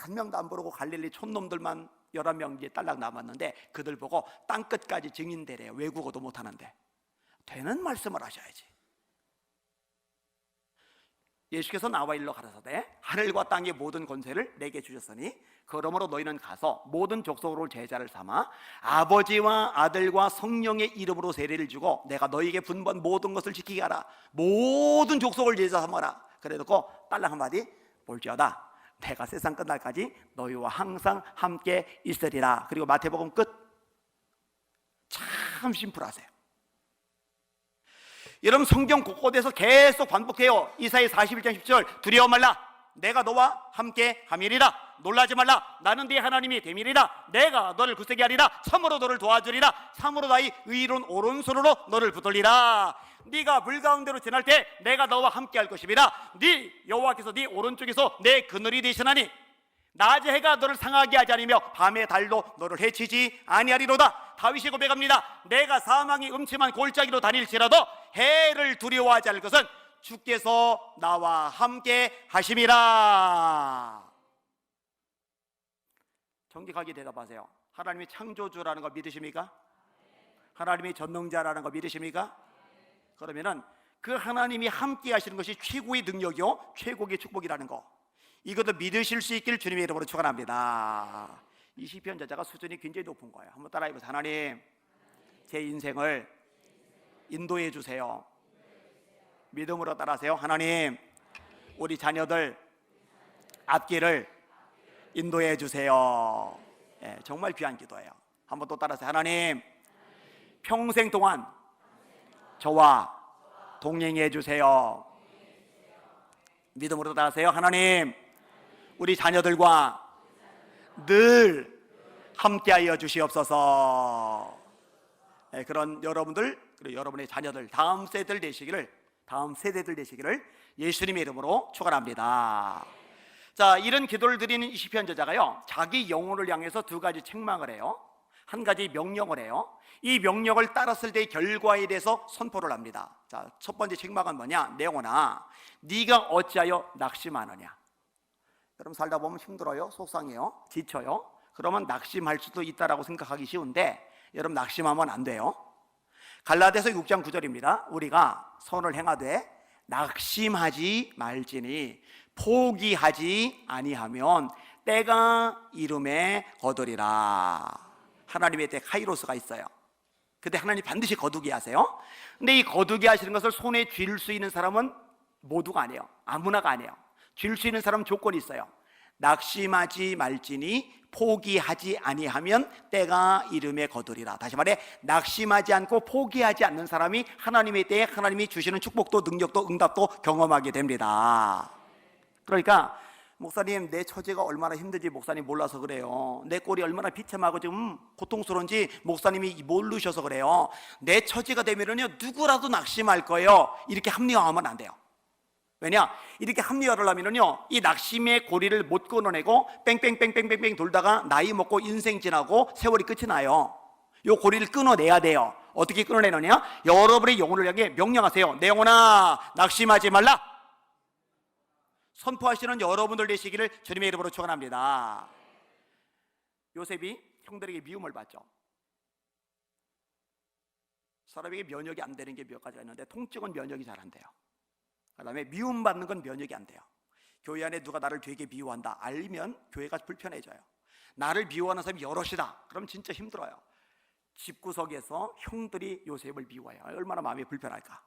한 명도 안 부르고 갈릴리 촌놈들만 11명 이제 딸락 남았는데 그들 보고 땅끝까지 증인되래요. 외국어도 못하는데. 되는 말씀을 하셔야지. 예수께서 나와 일러 가라사대 하늘과 땅의 모든 권세를 내게 주셨으니 그러므로 너희는 가서 모든 족속으로 제자를 삼아 아버지와 아들과 성령의 이름으로 세례를 주고 내가 너희에게 분부한 모든 것을 지키게 하라. 모든 족속을 제자 삼아라. 그래놓고 딸랑 한마디, 볼지어다 내가 세상 끝날까지 너희와 항상 함께 있으리라. 그리고 마태복음 끝. 참 심플하세요. 여러분, 성경 곳곳에서 계속 반복해요. 이사야 41장 10절 두려워 말라 내가 너와 함께 함이리라. 놀라지 말라 나는 네 하나님이 됨이리라. 내가 너를 굳세게 하리라. 참으로 너를 도와주리라. 참으로 나의 의로운 오른손으로 너를 붙들리라. 네가 물 가운데로 지날 때 내가 너와 함께 할 것이니라. 네 여호와께서 네 오른쪽에서 내 그늘이 되시나니 낮에 해가 너를 상하게 하지 않으며 밤에 달도 너를 해치지 아니하리로다. 다윗이 고백합니다. 내가 사망의 음침한 골짜기로 다닐지라도 해를 두려워하지 않을 것은 주께서 나와 함께 하심이라. 정직하게 대답하세요. 하나님이 창조주라는 거 믿으십니까? 하나님이 전능자라는 거 믿으십니까? 그러면은 그 하나님이 함께 하시는 것이 최고의 능력이요 최고의 축복이라는 거, 이것도 믿으실 수 있기를 주님의 이름으로 축원합니다. 이 시편 저자가 수준이 굉장히 높은 거예요. 한번 따라해 보세요. 하나님, 제 인생을 인도해 주세요. 믿음으로 따라하세요. 하나님, 우리 자녀들 앞길을 인도해 주세요. 예, 정말 귀한 기도예요. 한번 또 따라하세요. 하나님, 평생 동안 저와 동행해 주세요. 믿음으로 따라하세요. 하나님, 우리 자녀들과 늘 함께하여 주시옵소서. 네, 그런 여러분들, 그리고 여러분의 자녀들, 다음 세대들 되시기를 예수님의 이름으로 축원합니다. 자, 이런 기도를 드리는 이 시편 저자가요, 자기 영혼을 향해서 두 가지 책망을 해요. 한 가지 명령을 해요. 이 명령을 따랐을 때의 결과에 대해서 선포를 합니다. 자, 첫 번째 책망은 뭐냐? 내 영혼아, 네가 어찌하여 낙심하느냐? 여러분 살다 보면 힘들어요, 속상해요, 지쳐요. 그러면 낙심할 수도 있다라고 생각하기 쉬운데 여러분 낙심하면 안 돼요. 갈라디아서 6장 9절입니다. 우리가 선을 행하되 낙심하지 말지니 포기하지 아니하면 때가 이름에 거두리라. 하나님의 때 카이로스가 있어요. 그때 하나님 반드시 거두게 하세요. 근데 이 거두게 하시는 것을 손에 쥘 수 있는 사람은 모두가 아니에요. 아무나가 아니에요. 쥘 수 있는 사람은 조건이 있어요. 낙심하지 말지니 포기하지 아니하면 때가 이름에 거두리라. 다시 말해, 낙심하지 않고 포기하지 않는 사람이 하나님의 때에 하나님이 주시는 축복도 능력도 응답도 경험하게 됩니다. 그러니까 목사님, 내 처지가 얼마나 힘든지 목사님 몰라서 그래요. 내 꼴이 얼마나 비참하고 좀 고통스러운지 목사님이 모르셔서 그래요. 내 처지가 되면은요, 누구라도 낙심할 거예요. 이렇게 합리화하면 안 돼요. 왜냐? 이렇게 합리화를 하면은요, 이 낙심의 고리를 못 끊어내고 뺑뺑뺑뺑뺑뺑 돌다가 나이 먹고 인생 지나고 세월이 끝이 나요. 요 고리를 끊어내야 돼요. 어떻게 끊어내느냐? 여러분의 영혼을 향해 명령하세요. 내 영혼아, 낙심하지 말라. 선포하시는 여러분들 되시기를 주님의 이름으로 축원합니다. 요셉이 형들에게 미움을 받죠. 사람에게 면역이 안 되는 게 몇 가지가 있는데 통증은 면역이 잘 안 돼요. 그 다음에 미움받는 건 면역이 안 돼요. 교회 안에 누가 나를 되게 미워한다 알면 교회가 불편해져요. 나를 미워하는 사람이 여럿이다 그럼 진짜 힘들어요. 집구석에서 형들이 요셉을 미워해요. 얼마나 마음이 불편할까.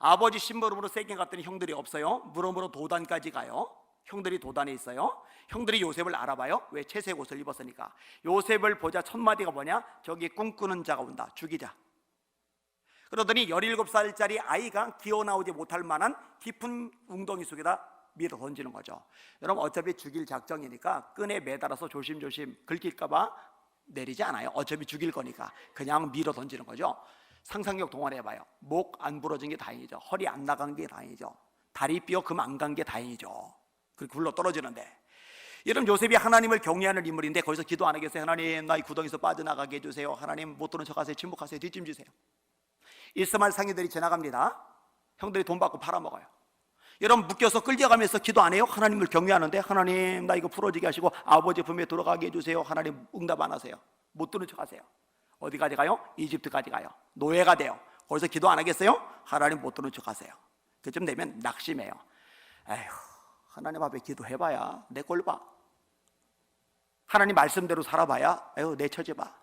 아버지 심부름으로 세계 갔더니 형들이 없어요. 물어물어 도단까지 가요. 형들이 도단에 있어요. 형들이 요셉을 알아봐요. 왜? 채색 옷을 입었으니까. 요셉을 보자 첫 마디가 뭐냐? 저기 꿈꾸는 자가 온다, 죽이자. 그러더니 17살짜리 아이가 기어나오지 못할 만한 깊은 웅덩이 속에다 밀어 던지는 거죠. 여러분 어차피 죽일 작정이니까 끈에 매달아서 조심조심 긁힐까봐 내리지 않아요. 어차피 죽일 거니까 그냥 밀어 던지는 거죠. 상상력 동원해봐요. 목 안 부러진 게 다행이죠. 허리 안 나간 게 다행이죠. 다리 뼈 금 안 간 게 다행이죠. 그렇게 굴러 떨어지는데, 이런 요셉이 하나님을 경외하는 인물인데 거기서 기도 안 하겠어요? 하나님, 나 이 구덩이에서 빠져나가게 해주세요. 하나님, 못 들은 척하세요. 침묵하세요. 뒷짐지세요. 이스마엘 상인들이 지나갑니다. 형들이 돈 받고 팔아먹어요. 여러분 묶여서 끌려가면서 기도 안 해요? 하나님을 경외하는데, 하나님, 나 이거 풀어지게 하시고 아버지 품에 들어가게 해주세요. 하나님 응답 안 하세요. 못 들은 척하세요. 어디까지 가요? 이집트까지 가요. 노예가 돼요. 거기서 기도 안 하겠어요? 하나님 못 들은 척하세요. 그쯤 되면 낙심해요. 에휴, 하나님 앞에 기도해봐야 내 꼴 봐. 하나님 말씀대로 살아봐야 에휴, 내 처지 봐.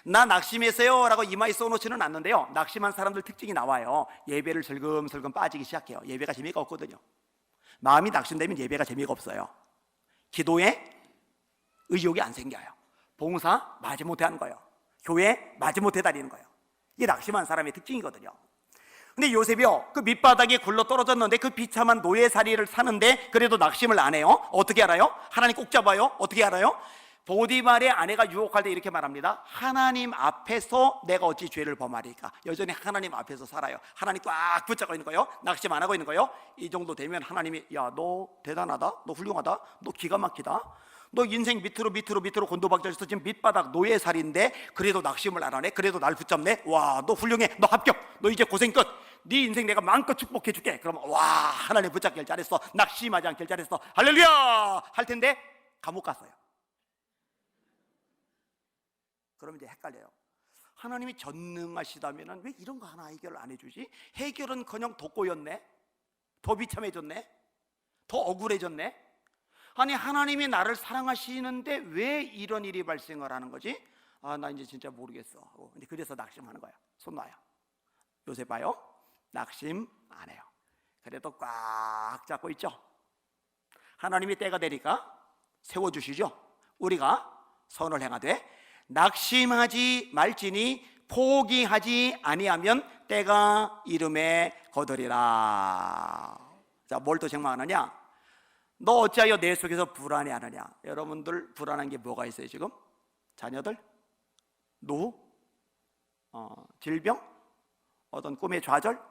나 낙심했어요 라고 이마에 써놓지는 않는데요, 낙심한 사람들 특징이 나와요. 예배를 슬금슬금 빠지기 시작해요. 예배가 재미가 없거든요. 마음이 낙심되면 예배가 재미가 없어요. 기도에 의욕이 안 생겨요. 봉사 마지못해 하는 거예요. 교회 마지못해 다니는 거예요. 이게 낙심한 사람의 특징이거든요. 근데 요셉이요, 그 밑바닥에 굴러 떨어졌는데 그 비참한 노예살이를 사는데 그래도 낙심을 안 해요. 어떻게 알아요? 하나님 꼭 잡아요. 어떻게 알아요? 보디발의 아내가 유혹할 때 이렇게 말합니다. 하나님 앞에서 내가 어찌 죄를 범하리까. 여전히 하나님 앞에서 살아요. 하나님 꽉 붙잡고 있는 거예요. 낙심 안 하고 있는 거예요. 이 정도 되면 하나님이, 야, 너 대단하다, 너 훌륭하다, 너 기가 막히다, 너 인생 밑으로 곤도박질해서 지금 밑바닥 노예살인데 그래도 낙심을 안 하네. 그래도 날 붙잡네. 와, 너 훌륭해. 너 합격. 너 이제 고생 끝. 네 인생 내가 마음껏 축복해 줄게. 그러면 와, 하나님 붙잡길 잘했어. 낙심하지 않길 잘했어. 할렐루야 할 텐데 감옥 갔어요. 그러면 이제 헷갈려요. 하나님이 전능하시다면 왜 이런 거 하나 해결을 안 해주지? 해결은커녕 더 꼬였네, 더 비참해졌네, 더 억울해졌네. 아니 하나님이 나를 사랑하시는데 왜 이런 일이 발생을 하는 거지? 나 이제 진짜 모르겠어. 근데 그래서 낙심하는 거야. 손 놔요. 요새 봐요, 낙심 안 해요. 그래도 꽉 잡고 있죠. 하나님이 때가 되니까 세워주시죠. 우리가 선을 행하되 낙심하지 말지니 포기하지 아니하면 때가 이름에 거두리라. 자, 뭘 또 책망하느냐? 너 어찌하여 내 속에서 불안해하느냐? 여러분들 불안한 게 뭐가 있어요 지금? 자녀들? 노후? 질병? 어떤 꿈의 좌절?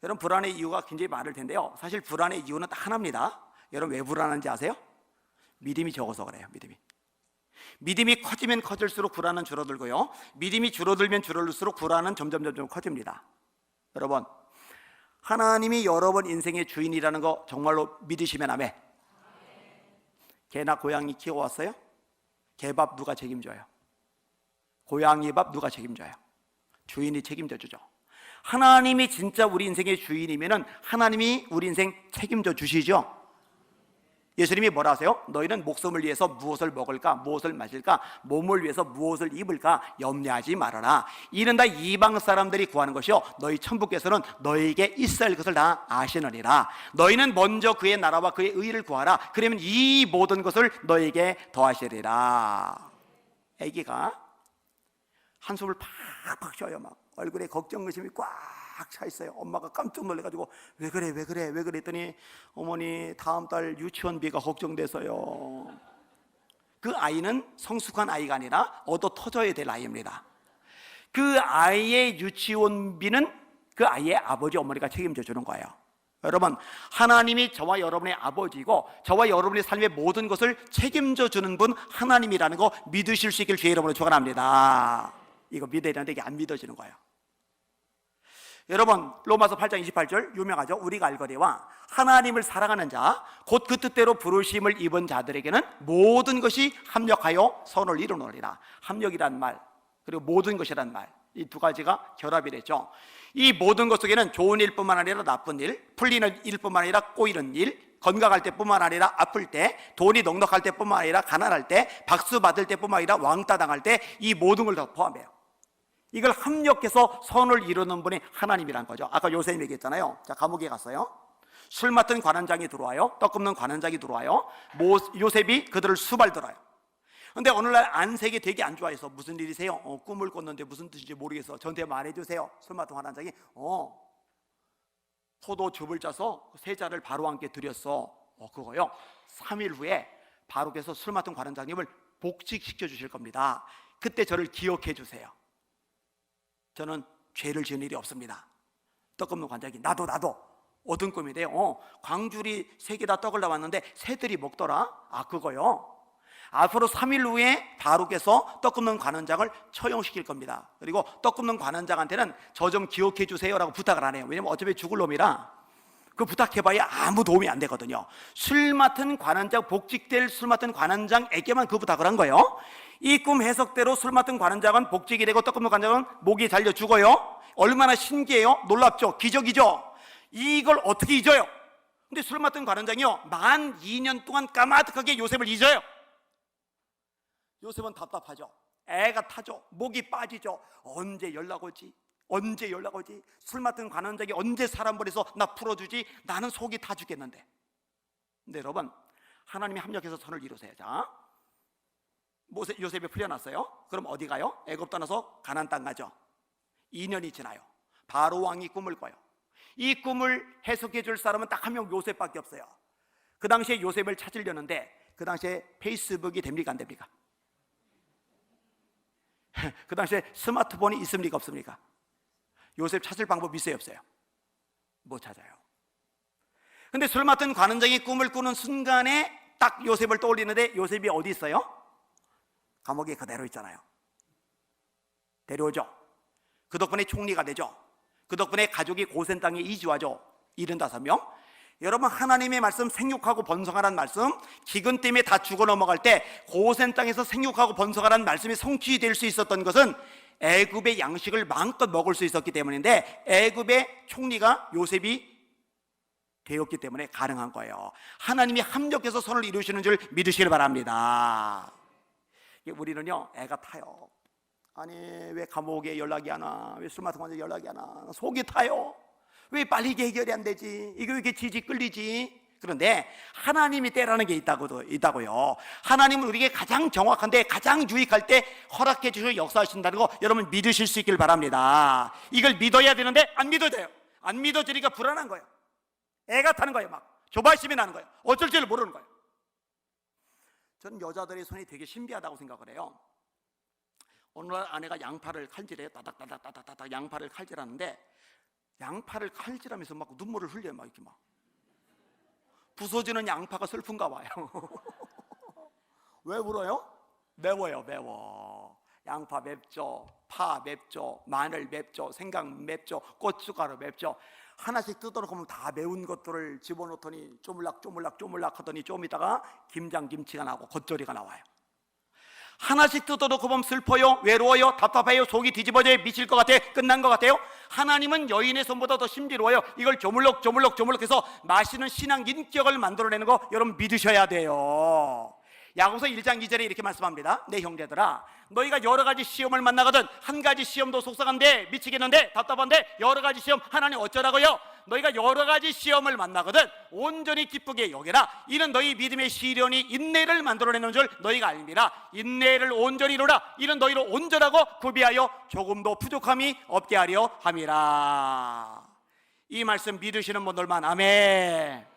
여러분 불안의 이유가 굉장히 많을 텐데요, 사실 불안의 이유는 딱 하나입니다. 여러분 왜 불안한지 아세요? 믿음이 적어서 그래요. 믿음이 커지면 커질수록 불안은 줄어들고요, 믿음이 줄어들면 줄어들수록 불안은 점점 커집니다. 여러분 하나님이 여러분 인생의 주인이라는 거 정말로 믿으시면 아멘. 개나 고양이 키워왔어요? 개밥 누가 책임져요? 고양이 밥 누가 책임져요? 주인이 책임져 주죠. 하나님이 진짜 우리 인생의 주인이면은 하나님이 우리 인생 책임져 주시죠. 예수님이 뭐라 하세요? 너희는 목숨을 위해서 무엇을 먹을까, 무엇을 마실까, 몸을 위해서 무엇을 입을까 염려하지 말아라. 이는 다 이방 사람들이 구하는 것이요 너희 천부께서는 너희에게 있어야 할 것을 다 아시느니라. 너희는 먼저 그의 나라와 그의 의를 구하라. 그러면 이 모든 것을 너희에게 더하시리라. 아기가 한숨을 팍팍 쉬어요. 막 얼굴에 걱정 의심이 꽉 차 있어요. 엄마가 깜짝 놀래가지고 왜 그래 했더니 어머니 다음 달 유치원비가 걱정돼서요. 그 아이는 성숙한 아이가 아니라 얻어 터져야 될 아이입니다. 그 아이의 유치원비는 그 아이의 아버지 어머니가 책임져 주는 거예요. 여러분 하나님이 저와 여러분의 아버지이고 저와 여러분의 삶의 모든 것을 책임져 주는 분 하나님이라는 거 믿으실 수 있길 주의 이름으로 축원합니다. 이거 믿어야 되는데 이게 안 믿어지는 거예요. 여러분 로마서 8장 28절 유명하죠. 우리가 알거니와 하나님을 사랑하는 자 곧 그 뜻대로 부르심을 입은 자들에게는 모든 것이 합력하여 선을 이루느니라. 합력이란 말 그리고 모든 것이란 말, 이 두 가지가 결합이 됐죠. 이 모든 것 속에는 좋은 일뿐만 아니라 나쁜 일, 풀리는 일뿐만 아니라 꼬이는 일, 건강할 때뿐만 아니라 아플 때, 돈이 넉넉할 때뿐만 아니라 가난할 때, 박수 받을 때뿐만 아니라 왕따 당할 때, 이 모든 걸 다 포함해요. 이걸 합력해서 선을 이루는 분이 하나님이란 거죠. 아까 요셉 얘기했잖아요. 자, 감옥에 갔어요. 술 맡은 관원장이 들어와요. 떡 굽는 관원장이 들어와요. 요셉이 그들을 수발들어요. 근데 어느 날 안색이 되게 안 좋아해서 무슨 일이세요? 꿈을 꿨는데 무슨 뜻인지 모르겠어. 저한테 말해주세요. 술 맡은 관원장이 포도 즙을 짜서 세자를 바로왕께 드렸어. 그거요. 3일 후에 바로께서 술 맡은 관원장님을 복직시켜 주실 겁니다. 그때 저를 기억해 주세요. 저는 죄를 지은 일이 없습니다. 떡 굽는 관장이 나도 얻은 꿈인데요. 광줄이 3개 다 떡을 나왔는데 새들이 먹더라. 그거요. 앞으로 3일 후에 바로께서 떡 굽는 관원장을 처형시킬 겁니다. 그리고 떡 굽는 관원장한테는 저 좀 기억해 주세요라고 부탁을 안 해요. 왜냐면 어차피 죽을 놈이라 그 부탁해봐야 아무 도움이 안 되거든요. 술 맡은 관원장, 복직될 술 맡은 관원장에게만 그 부탁을 한 거예요. 이 꿈 해석대로 술 맡은 관원장은 복직이 되고 떡 굽는 관원장은 목이 잘려 죽어요. 얼마나 신기해요? 놀랍죠? 기적이죠? 이걸 어떻게 잊어요? 근데 술 맡은 관원장이요 만 2년 동안 까마득하게 요셉을 잊어요. 요셉은 답답하죠. 애가 타죠. 목이 빠지죠. 언제 연락 오지? 술 맡은 관원장이 언제 사람 보내서 나 풀어주지? 나는 속이 타 죽겠는데. 근데 여러분 하나님이 합력해서 선을 이루세요. 자, 요셉이 풀려났어요. 그럼 어디 가요? 애굽 떠나서 가나안 땅 가죠. 2년이 지나요. 바로 왕이 꿈을 꿔요. 이 꿈을 해석해 줄 사람은 딱 한 명 요셉밖에 없어요. 그 당시에 요셉을 찾으려는데 그 당시에 페이스북이 됩니까 안 됩니까? 그 당시에 스마트폰이 있습니까 없습니까? 요셉 찾을 방법이 있어요 없어요? 못 찾아요. 근데 술 맡은 관원장이 꿈을 꾸는 순간에 딱 요셉을 떠올리는데 요셉이 어디 있어요? 감옥에 그대로 있잖아요. 데려오죠. 그 덕분에 총리가 되죠. 그 덕분에 가족이 고센 땅에 이주하죠. 75명. 여러분 하나님의 말씀 생육하고 번성하라는 말씀, 기근 때문에 다 죽어 넘어갈 때 고센 땅에서 생육하고 번성하라는 말씀이 성취될 수 있었던 것은 애굽의 양식을 마음껏 먹을 수 있었기 때문인데 애굽의 총리가 요셉이 되었기 때문에 가능한 거예요. 하나님이 합력해서 선을 이루시는 줄 믿으시길 바랍니다. 우리는요, 애가 타요. 아니, 왜 감옥에 연락이 안 와? 왜 술 마신 관계 연락이 안 와? 속이 타요. 왜 빨리 이게 해결이 안 되지? 이게 왜 이렇게 지지 끌리지? 그런데 하나님이 때라는 게 있다고요. 하나님은 우리에게 가장 정확한데 가장 유익할 때 허락해 주시고 역사하신다는 거 여러분 믿으실 수 있길 바랍니다. 이걸 믿어야 되는데 안 믿어져요. 안 믿어지니까 불안한 거예요. 애가 타는 거예요. 막 조바심이 나는 거예요. 어쩔 줄 모르는 거예요. 저는 여자들의 손이 되게 신비하다고 생각을 해요. 어느 날 아내가 양파를 칼질해요. 따닥따닥따닥따닥 양파를 칼질하는데 양파를 칼질하면서 막 눈물을 흘려요. 막 이렇게 막 부서지는 양파가 슬픈가 봐요. 왜 울어요? 매워요. 매워. 양파 맵죠, 파 맵죠, 마늘 맵죠, 생강 맵죠, 고춧가루 맵죠. 하나씩 뜯어놓으면 다 매운 것들을 집어넣더니 쪼물락 하더니 좀 있다가 김장김치가 나오고 겉절이가 나와요. 하나씩 뜯어놓고 보면 슬퍼요, 외로워요, 답답해요, 속이 뒤집어져요, 미칠 것 같아요, 끝난 것 같아요. 하나님은 여인의 손보다 더 심지로워요. 이걸 조물럭 해서 맛있는 신앙 인격을 만들어내는 거 여러분 믿으셔야 돼요. 야고보서 1장 2절에 이렇게 말씀합니다. 내 형제들아, 너희가 여러 가지 시험을 만나거든 한 가지 시험도 속상한데 미치겠는데 답답한데 여러 가지 시험 하나님 어쩌라고요? 너희가 여러 가지 시험을 만나거든 온전히 기쁘게 여겨라. 이는 너희 믿음의 시련이 인내를 만들어내는 줄 너희가 알미라. 인내를 온전히 이루라. 이는 너희로 온전하고 구비하여 조금도 부족함이 없게 하려 함이라. 이 말씀 믿으시는 분들만 아멘.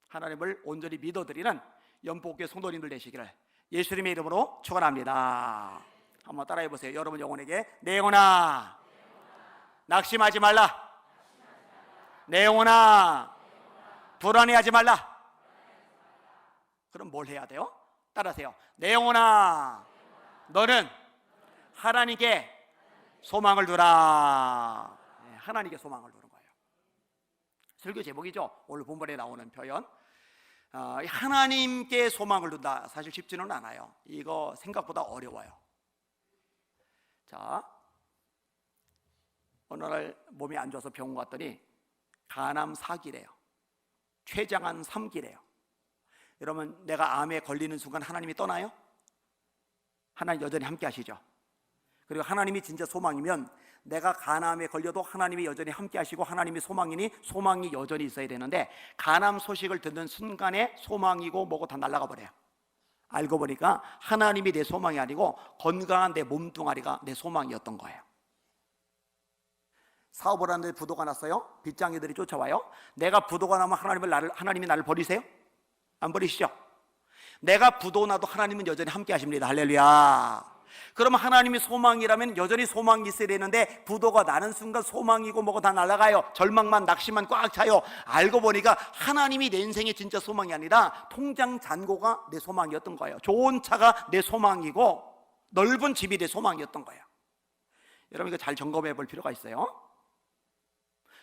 하나님을 온전히 믿어드리는 연복교회 성도님들 되시기를 예수님의 이름으로 축원합니다. 한번 따라해 보세요. 여러분 영혼에게 내 영혼아 낙심하지 말라. 내 영혼아 불안해하지 말라. 그럼 뭘 해야 돼요? 따라하세요. 내 영혼아 너는 하나님께 소망을 두라. 하나님께 소망을 두는 거예요. 설교 제목이죠. 오늘 본문에 나오는 표현. 하나님께 소망을 둔다. 사실 쉽지는 않아요. 이거 생각보다 어려워요. 자, 어느 날 몸이 안 좋아서 병원 갔더니 간암 4기래요. 췌장암 3기래요. 여러분, 내가 암에 걸리는 순간 하나님이 떠나요? 하나님 여전히 함께 하시죠. 그리고 하나님이 진짜 소망이면 내가 간암에 걸려도 하나님이 여전히 함께 하시고 하나님이 소망이니 소망이 여전히 있어야 되는데 간암 소식을 듣는 순간에 소망이고 뭐고 다 날아가 버려요. 알고 보니까 하나님이 내 소망이 아니고 건강한 내 몸뚱아리가 내 소망이었던 거예요. 사업을 하는데 부도가 났어요. 빚쟁이들이 쫓아와요. 내가 부도가 나면 하나님이 나를 버리세요? 안 버리시죠? 내가 부도 나도 하나님은 여전히 함께 하십니다. 할렐루야. 그러면 하나님이 소망이라면 여전히 소망이 있어야 되는데 부도가 나는 순간 소망이고 뭐고 다 날아가요. 절망만 낙심만 꽉 차요. 알고 보니까 하나님이 내 인생의 진짜 소망이 아니라 통장 잔고가 내 소망이었던 거예요. 좋은 차가 내 소망이고 넓은 집이 내 소망이었던 거예요. 여러분 이거 잘 점검해 볼 필요가 있어요.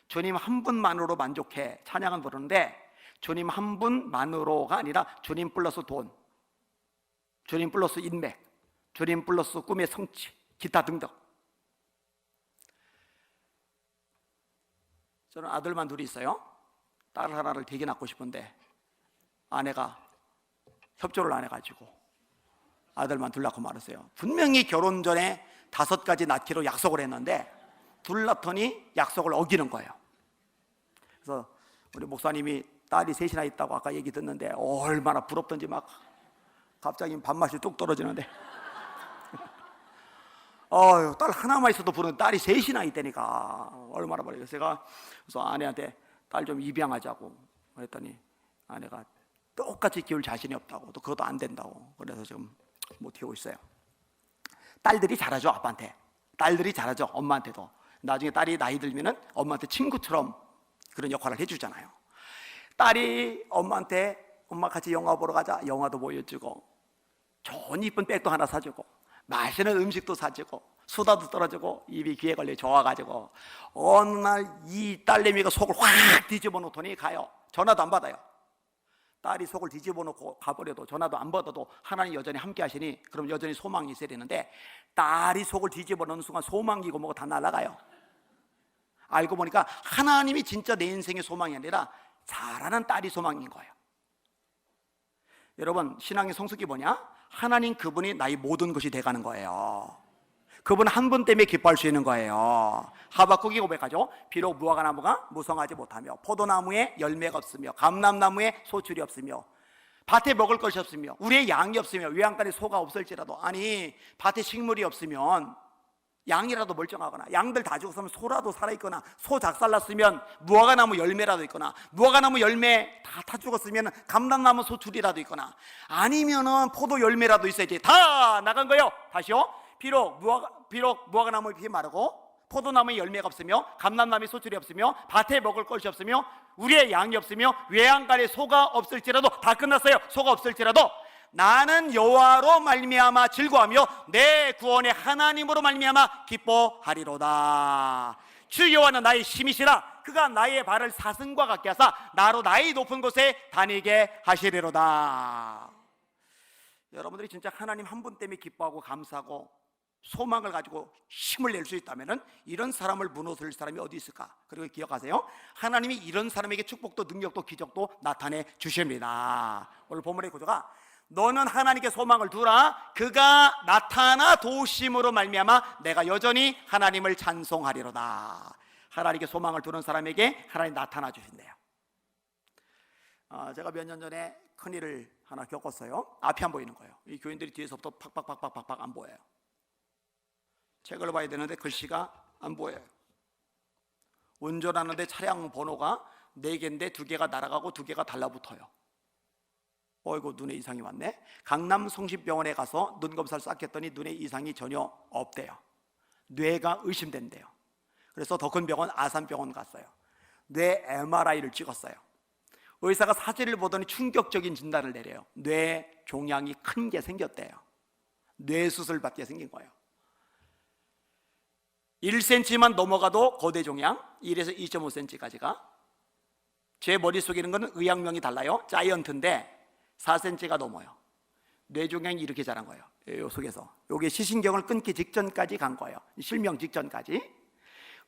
주님 한 분만으로 만족해 찬양은 부르는데 주님 한 분만으로가 아니라 주님 플러스 돈, 주님 플러스 인맥, 주님 플러스 꿈의 성취, 기타 등등. 저는 아들만 둘이 있어요. 딸 하나를 되게 낳고 싶은데 아내가 협조를 안 해가지고 아들만 둘 낳고 말았어요. 분명히 결혼 전에 5가지 낳기로 약속을 했는데 둘 낳더니 약속을 어기는 거예요. 그래서 우리 목사님이 딸이 3이나 있다고 아까 얘기 듣는데 얼마나 부럽던지 막 갑자기 밥맛이 뚝 떨어지는데 딸 하나만 있어도 부르는 딸이 3이나 있다니까 얼마나 버려요. 그래서 아내한테 딸 좀 입양하자고 그랬더니 아내가 똑같이 키울 자신이 없다고 또 그것도 안 된다고 그래서 지금 못 키우고 있어요. 딸들이 잘하죠. 아빠한테 딸들이 잘하죠. 엄마한테도 나중에 딸이 나이 들면은 엄마한테 친구처럼 그런 역할을 해주잖아요. 딸이 엄마한테 엄마 같이 영화 보러 가자 영화도 보여주고 좋은 이쁜 백도 하나 사주고 맛있는 음식도 사주고 수다도 떨어주고 입이 귀에 걸려 좋아가지고 어느 날 이 딸내미가 속을 확 뒤집어 놓더니 가요. 전화도 안 받아요. 딸이 속을 뒤집어 놓고 가버려도 전화도 안 받아도 하나님 여전히 함께 하시니 그럼 여전히 소망이 있어야 되는데, 딸이 속을 뒤집어 놓는 순간 소망이고 뭐고 다 날아가요. 알고 보니까 하나님이 진짜 내 인생의 소망이 아니라 잘하는 딸이 소망인 거예요. 여러분, 신앙의 성숙이 뭐냐? 하나님 그분이 나의 모든 것이 돼가는 거예요. 그분 한 분 때문에 기뻐할 수 있는 거예요. 하박국이 고백하죠. 비록 무화과나무가 무성하지 못하며 포도나무에 열매가 없으며 감람나무에 소출이 없으며 밭에 먹을 것이 없으며 우리의 양이 없으며 외양간에 소가 없을지라도, 아니 밭에 식물이 없으면 양이라도 멀쩡하거나 양들 다 죽었으면 소라도 살아있거나 소 작살났으면 무화과나무 열매라도 있거나 무화과나무 열매 다 죽었으면 감람나무 소출이라도 있거나 아니면은 포도 열매라도 있어야지. 다 나간 거예요. 다시요. 비록 무화과나무 잎이 마르고 포도나무에 열매가 없으며 감람나무에 소출이 없으며 밭에 먹을 것이 없으며 우리의 양이 없으며 외양간에 소가 없을지라도, 다 끝났어요. 소가 없을지라도 나는 여호와로 말미암아 즐거워하며 내 구원의 하나님으로 말미암아 기뻐하리로다. 주 여호와는 나의 힘이시라. 그가 나의 발을 사슴과 같게 하사 나로 나의 높은 곳에 다니게 하시리로다. 여러분들이 진짜 하나님 한 분 때문에 기뻐하고 감사하고 소망을 가지고 힘을 낼 수 있다면 이런 사람을 무너뜨릴 사람이 어디 있을까? 그리고 기억하세요, 하나님이 이런 사람에게 축복도 능력도 기적도 나타내 주십니다. 오늘 본문의 구조가 너는 하나님께 소망을 두라. 그가 나타나 도우심으로 말미암아 내가 여전히 하나님을 찬송하리로다. 하나님께 소망을 두는 사람에게 하나님 나타나 주신대요. 제가 몇 년 전에 큰일을 하나 겪었어요. 앞이 안 보이는 거예요. 이 교인들이 뒤에서부터 팍팍팍팍팍 안 보여요. 책을 봐야 되는데 글씨가 안 보여요. 운전하는데 차량 번호가 4개인데 2개가 날아가고 2개가 달라붙어요. 어이구, 눈에 이상이 왔네. 강남 성심병원에 가서 눈 검사를 싹 했더니 눈에 이상이 전혀 없대요. 뇌가 의심된대요. 그래서 더 큰 병원 아산병원 갔어요. 뇌 MRI를 찍었어요. 의사가 사진을 보더니 충격적인 진단을 내려요. 뇌 종양이 큰 게 생겼대요. 뇌 수술 받게 생긴 거예요. 1cm만 넘어가도 거대 종양, 1에서 2.5cm까지가. 제 머릿속에 있는 거는 의학명이 달라요. 자이언트인데 4cm가 넘어요. 뇌종양이 이렇게 자란 거예요. 요 속에서. 요게 시신경을 끊기 직전까지 간 거예요. 실명 직전까지.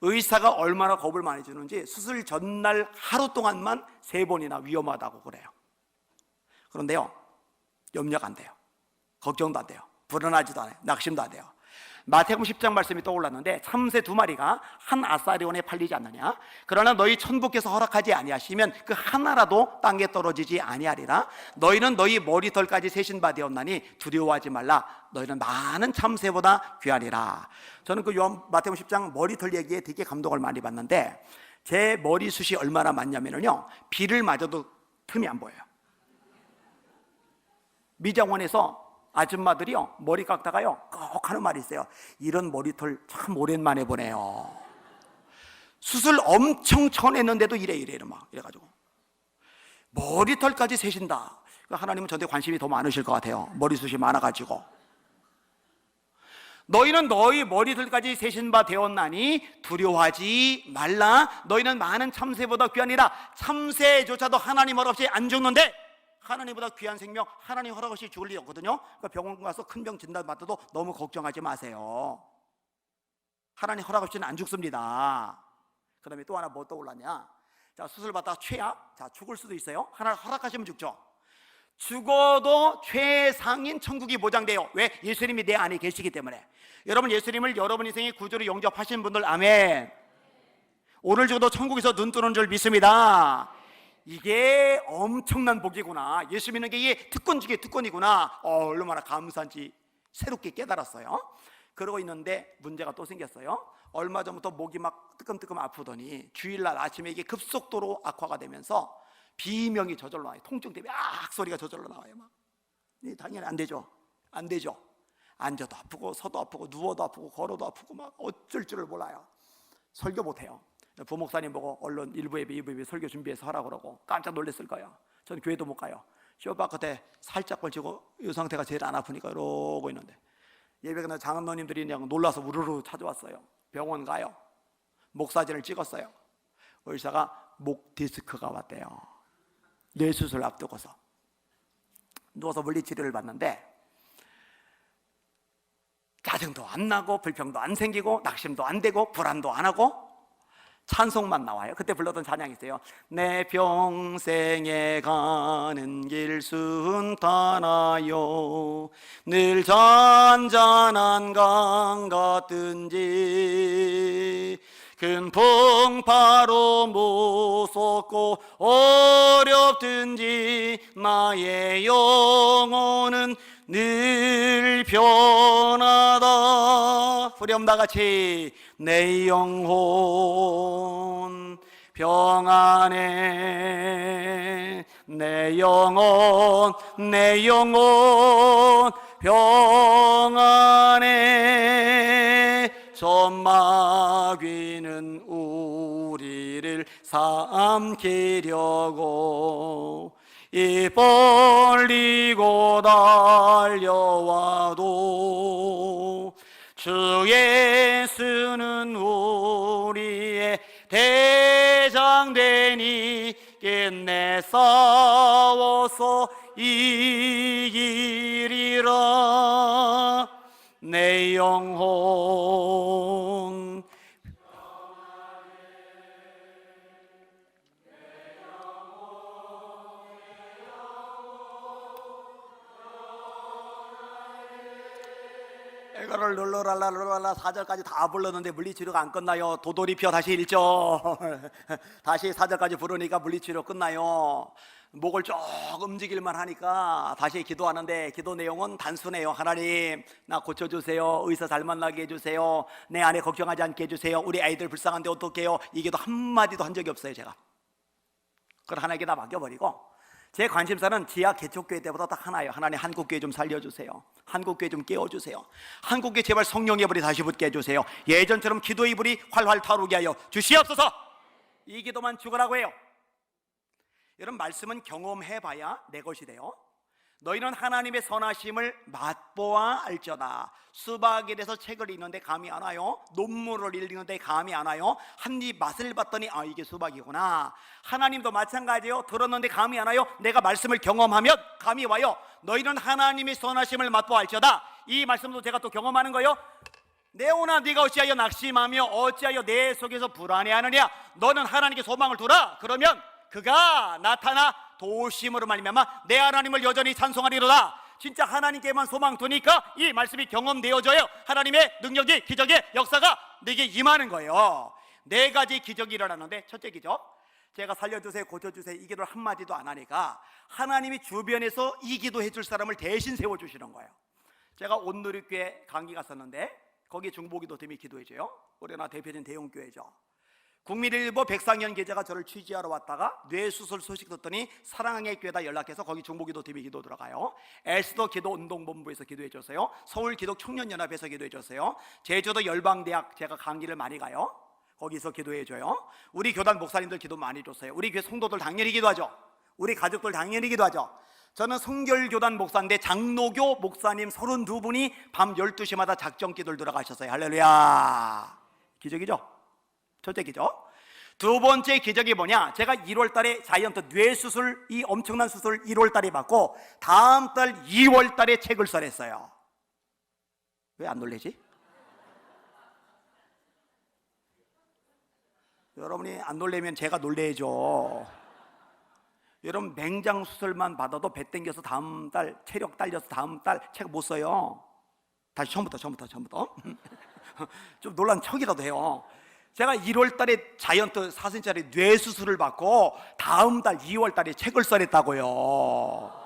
의사가 얼마나 겁을 많이 주는지 수술 전날 하루 동안만 3번이나 위험하다고 그래요. 그런데요, 염려가 안 돼요. 걱정도 안 돼요. 불안하지도 않아요. 낙심도 안 돼요. 마태복음 10장 말씀이 떠올랐는데 참새 2마리가 한 아사리온에 팔리지 않느냐? 그러나 너희 천부께서 허락하지 아니하시면 그 하나라도 땅에 떨어지지 아니하리라. 너희는 너희 머리털까지 세신 바 되었나니 두려워하지 말라. 너희는 많은 참새보다 귀하리라. 저는 그 마태복음 10장 머리털 얘기에 되게 감동을 많이 받는데, 제 머리숱이 얼마나 많냐면요, 비를 맞아도 틈이 안 보여요. 미장원에서 아줌마들이요, 머리 깎다가요 꼭 하는 말이 있어요. 이런 머리털 참 오랜만에 보네요. 수술 엄청 쳐냈는데도 이래 막 이래가지고 머리털까지 세신다. 하나님은 저한테 관심이 더 많으실 것 같아요. 머리숱이 많아가지고. 너희는 너희 머리털까지 세신 바 되었나니 두려워하지 말라. 너희는 많은 참새보다 귀하니라. 참새조차도 하나님 허락 없이 안 죽는데 하나님보다 귀한 생명, 하나님 허락 없이 죽을 일이 없거든요. 그러니까 병원 가서 큰 병 진단 받아도 너무 걱정하지 마세요. 하나님 허락 없이는 안 죽습니다. 그 다음에 또 하나 뭐 떠올랐냐? 자, 수술 받다가 최악, 자, 죽을 수도 있어요. 하나님 허락하시면 죽죠. 죽어도 최상인 천국이 보장돼요. 왜? 예수님이 내 안에 계시기 때문에. 여러분, 예수님을 여러분 인생의 구주로 영접하신 분들, 아멘. 오늘 죽어도 천국에서 눈 뜨는 줄 믿습니다. 이게 엄청난 복이구나. 예수 믿는 게 이게 특권 중에 특권이구나. 얼마나 감사한지 새롭게 깨달았어요. 그러고 있는데 문제가 또 생겼어요. 얼마 전부터 목이 막 뜨끔뜨끔 아프더니 주일날 아침에 이게 급속도로 악화가 되면서 비명이 저절로 나와요. 통증 때문에 소리가 저절로 나와요. 막. 당연히 안 되죠. 안 되죠. 앉아도 아프고 서도 아프고 누워도 아프고 걸어도 아프고 막 어쩔 줄을 몰라요. 설교 못해요. 부목사님 보고 얼른 1부 예배, 2부 예배 설교 준비해서 하라고 그러고 깜짝 놀랐을 거예요. 저는 교회도 못 가요. 쇼파 끝에 살짝 걸치고 이 상태가 제일 안 아프니까 이러고 있는데 예배 끝나서 장로님들이 그냥 놀라서 우르르 찾아왔어요. 병원 가요. 목 사진을 찍었어요. 의사가 목 디스크가 왔대요. 뇌수술 앞두고서. 누워서 물리치료를 받는데 짜증도 안 나고 불평도 안 생기고 낙심도 안 되고 불안도 안 하고 찬송만 나와요. 그때 불렀던 찬양이 있어요. 내 평생에 가는 길 순탄하여 늘 잔잔한 강 같든지 큰 풍파로 무섭고 어렵든지 나의 영혼은 늘 변하다. 후렴 다같이 내 영혼 평안해 내 영혼 평안해 천마귀는 우리를 삼키려고 입 벌리고 달려와도 주 예수는 우리의 대장 되니 끝내 싸워서 이기리라. 내 영혼 이거를 룰루랄라 4절까지 다 불렀는데 물리치료가 안 끝나요. 도돌이표 다시 1절 다시 4절까지 부르니까 물리치료 끝나요. 목을 쭉 움직일만 하니까 다시 기도하는데 기도 내용은 단순해요. 하나님 나 고쳐주세요. 의사 잘 만나게 해주세요. 내 아내 걱정하지 않게 해주세요. 우리 아이들 불쌍한데 어떡해요. 이 기도 한마디도 한 적이 없어요. 제가 그걸 하나님께 다 맡겨버리고 제 관심사는 지하 개척교회 때보다 딱 하나예요. 하나님 한국교회 좀 살려주세요. 한국교회 좀 깨워주세요. 한국교회 제발 성령의 불이 다시 붙게 해주세요. 예전처럼 기도의 불이 활활 타오르게 하여 주시옵소서. 이 기도만 죽으라고 해요. 여러분 말씀은 경험해봐야 내 것이 돼요. 너희는 하나님의 선하심을 맛보아 알잖아. 수박에 대해서 책을 읽는데 감이 안 와요. 논문을 읽는데 감이 안 와요. 한 입 맛을 봤더니 아 이게 수박이구나. 하나님도 마찬가지예요. 들었는데 감이 안 와요. 내가 말씀을 경험하면 감이 와요. 너희는 하나님의 선하심을 맛보아 알잖아. 이 말씀도 제가 또 경험하는 거예요. 내오나 네가 어찌하여 낙심하며 어찌하여 내 속에서 불안해하느냐. 너는 하나님께 소망을 두라. 그러면 그가 나타나 도심으로 말미암아 내 하나님을 여전히 찬송하리로다. 진짜 하나님께만 소망 두니까 이 말씀이 경험되어져요. 하나님의 능력이 기적의 역사가 내게 임하는 거예요. 4가지 기적이 일어나는데 첫째 기적, 제가 살려주세요 고쳐주세요 이 기도를 한마디도 안 하니까 하나님이 주변에서 이 기도해 줄 사람을 대신 세워주시는 거예요. 제가 온누리교회 강의 갔었는데 거기 중보기도팀이 기도해줘요. 우리나라 대표적인 대형교회죠. 국민일보 백상현 기자가 저를 취재하러 왔다가 뇌수술 소식 듣더니 사랑의 교회다 연락해서 거기 중보기도팀이 기도 들어가요. 엘스도 기도운동본부에서 기도해줬어요. 서울기독청년연합에서 기도해줬어요. 제주도 열방대학 제가 강의를 많이 가요. 거기서 기도해줘요. 우리 교단 목사님들 기도 많이 줬어요. 우리 교회 성도들 당연히 기도하죠. 우리 가족들 당연히 기도하죠. 저는 성결교단 목사인데 장로교 목사님 32분이 밤 12시마다 작정기도를 들어가셨어요. 할렐루야. 기적이죠. 첫째 기적. 두 번째 기적이 뭐냐, 제가 1월 달에 자이언트 뇌수술, 이 엄청난 수술 1월 달에 받고 다음 달 2월 달에 책을 써냈어요. 왜 안 놀래지? 여러분이 안 놀래면 제가 놀래야죠. 여러분 맹장 수술만 받아도 배 땡겨서 다음 달 체력 딸려서 다음 달 책 못 써요. 다시 처음부터 좀 놀란 척이라도 해요. 제가 1월 달에 자이언트 4cm짜리 뇌수술을 받고 다음 달 2월 달에 책을 써냈다고요.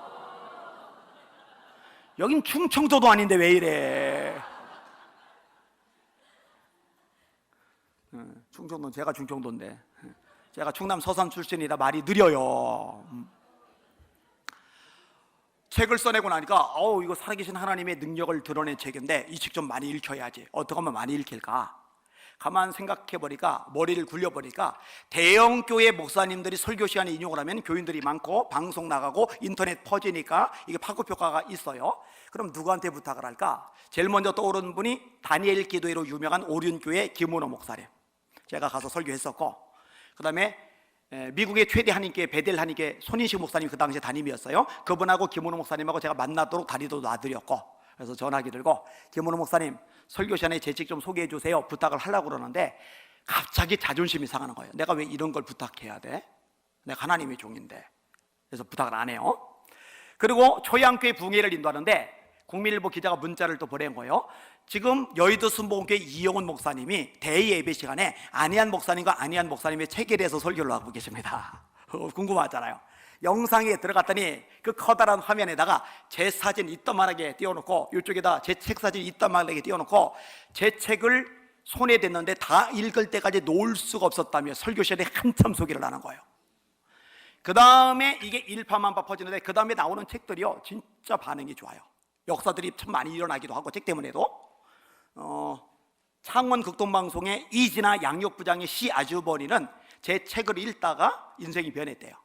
여긴 충청도도 아닌데 왜 이래. 충청도는 제가 충청도인데 제가 충남 서산 출신이라 말이 느려요. 책을 써내고 나니까 이거 살아계신 하나님의 능력을 드러낸 책인데 이 책 좀 많이 읽혀야지. 어떻게 하면 많이 읽힐까? 가만 생각해보니까 머리를 굴려보니까 대형교회 목사님들이 설교 시간에 인용을 하면 교인들이 많고 방송 나가고 인터넷 퍼지니까 이게 파급효과가 있어요. 그럼 누구한테 부탁을 할까? 제일 먼저 떠오르는 분이 다니엘 기도회로 유명한 오륜교회 김은호 목사님, 제가 가서 설교했었고, 그 다음에 미국의 최대 한인교회 베델 한인교회 손인식 목사님 그 당시에 담임이었어요. 그분하고 김원호 목사님하고 제가 만나도록 다리도 놔드렸고, 그래서 전화기 들고 김원호 목사님 설교 시간에 제 책 좀 소개해 주세요 부탁을 하려고 그러는데 갑자기 자존심이 상하는 거예요. 내가 왜 이런 걸 부탁해야 돼? 내가 하나님의 종인데. 그래서 부탁을 안 해요. 그리고 초양교회 부흥회를 인도하는데 국민일보 기자가 문자를 또 보낸 거예요. 지금 여의도 순복음교회 이영훈 목사님이 대예배 시간에 안희안 목사님과 안희안 목사님의 책에 대해서 설교를 하고 계십니다. 궁금하잖아요. 영상에 들어갔더니 그 커다란 화면에다가 제 사진 이따만하게 띄워놓고 이쪽에다 제 책 사진 이따만하게 띄워놓고 제 책을 손에 댔는데 다 읽을 때까지 놓을 수가 없었다며 설교 시간에 한참 소개를 하는 거예요. 그 다음에 이게 일파만파 퍼지는데 그 다음에 나오는 책들이요 진짜 반응이 좋아요. 역사들이 참 많이 일어나기도 하고 책 때문에도 창원 극동방송의 이진아 양육부장의 시 아주버니는 제 책을 읽다가 인생이 변했대요.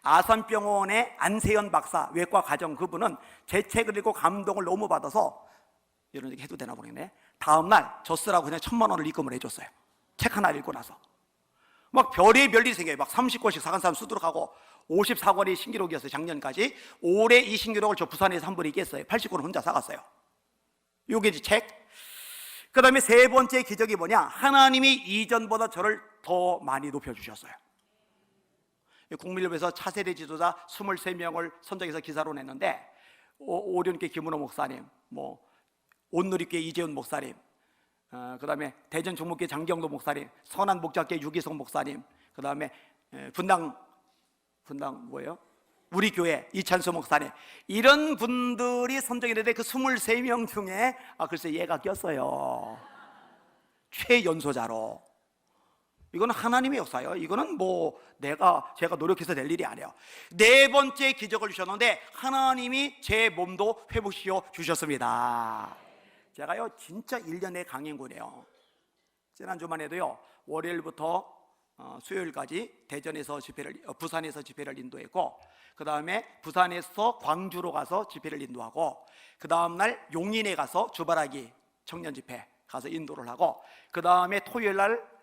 아산병원의 안세현 박사 외과 과정 그분은 제 책을 읽고 감동을 너무 받아서 이런 얘기 해도 되나 모르겠네. 다음날 저 쓰라고 그냥 1,000만 원을 입금을 해줬어요. 책 하나 읽고 나서 막 별의별 일이 생겨요. 막 30권씩 사간 사람 쓰도록 하고 54권이 신기록이었어요. 작년까지. 올해 이 신기록을 저 부산에서 한 분이 깼어요. 80권을 혼자 사갔어요. 요게 이제 책. 그 다음에 세 번째 기적이 뭐냐, 하나님이 이전보다 저를 더 많이 높여주셨어요. 국민일보에서 차세대 지도자 23명을 선정해서 기사로 냈는데 오륜교회 김은호 목사님, 뭐 온누리교회 이재훈 목사님, 그 다음에 대전 종목교회 장경도 목사님, 선한 목자교회 유기성 목사님, 그 다음에 분당 뭐예요? 우리 교회 이찬수 목사님, 이런 분들이 선정이 되는데 그 23명 중에 글쎄 얘가 꼈어요. 최연소자로. 이거는 하나님의 역사예요. 이거는 뭐 제가 노력해서 낼 일이 아니에요. 네 번째 기적을 주셨는데 하나님이 제 몸도 회복시켜 주셨습니다. 제가요 진짜 1년의 강행군이에요. 지난주만 해도요 월요일부터 수요일까지 부산에서 집회를 인도했고, 그 다음에 부산에서 광주로 가서 집회를 인도하고, 그 다음날 용인에 가서 주바라기 청년 집회 가서 인도를 하고, 그 다음에 토요일날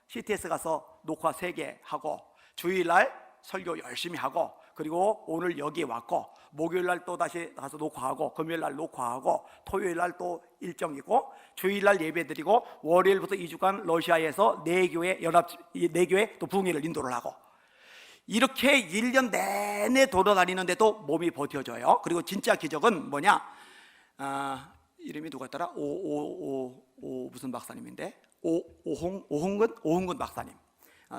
CTS 가서 녹화 3개 하고, 주일날 설교 열심히 하고, 그리고 오늘 여기 왔고, 목요일날 또 다시 가서 녹화하고, 금요일날 녹화하고, 토요일날 또 일정 있고, 주일날 예배드리고, 월요일부터 2주간 러시아에서 4교회 또 부흥회를 인도를 하고, 이렇게 1년 내내 돌아다니는데도 몸이 버텨져요. 그리고 진짜 기적은 뭐냐, 이름이 누구였더라? 무슨 박사님인데? 오홍근 박사님.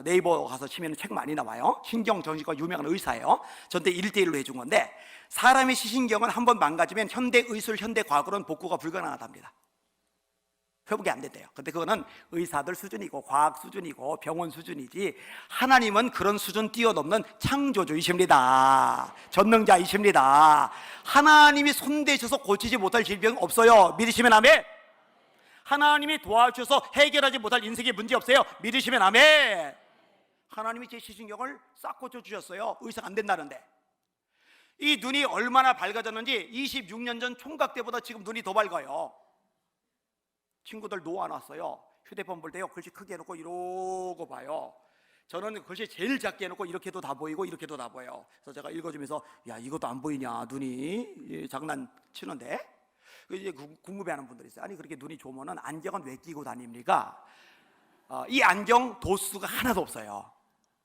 네이버 가서 치면 책 많이 나와요. 신경정신과 유명한 의사예요. 전때 1:1로 해준 건데, 사람의 시신경은 한번 망가지면 현대 의술, 현대 과학으로는 복구가 불가능하답니다. 회복이 안 된대요. 근데 그거는 의사들 수준이고 과학 수준이고 병원 수준이지, 하나님은 그런 수준 뛰어넘는 창조주이십니다. 전능자이십니다. 하나님이 손대셔서 고치지 못할 질병 없어요. 믿으시면 아멘. 하나님이 도와주셔서 해결하지 못할 인생의 문제 없어요. 믿으시면 아멘. 하나님이 제 시신경을 싹 고쳐주셨어요. 의사가 안 된다는데. 이 눈이 얼마나 밝아졌는지 26년 전 총각 때보다 지금 눈이 더 밝아요. 친구들 놓아놨어요. 휴대폰 볼 때요 글씨 크게 해놓고 이러고 봐요. 저는 글씨 제일 작게 해놓고 이렇게도 다 보이고 이렇게도 다 보여요. 그래서 제가 읽어주면서 야 이것도 안 보이냐 눈이, 장난치는데 이제 궁금해하는 분들이 있어요. 아니 그렇게 눈이 좋으면 안경은 왜 끼고 다닙니까? 이 안경 도수가 하나도 없어요.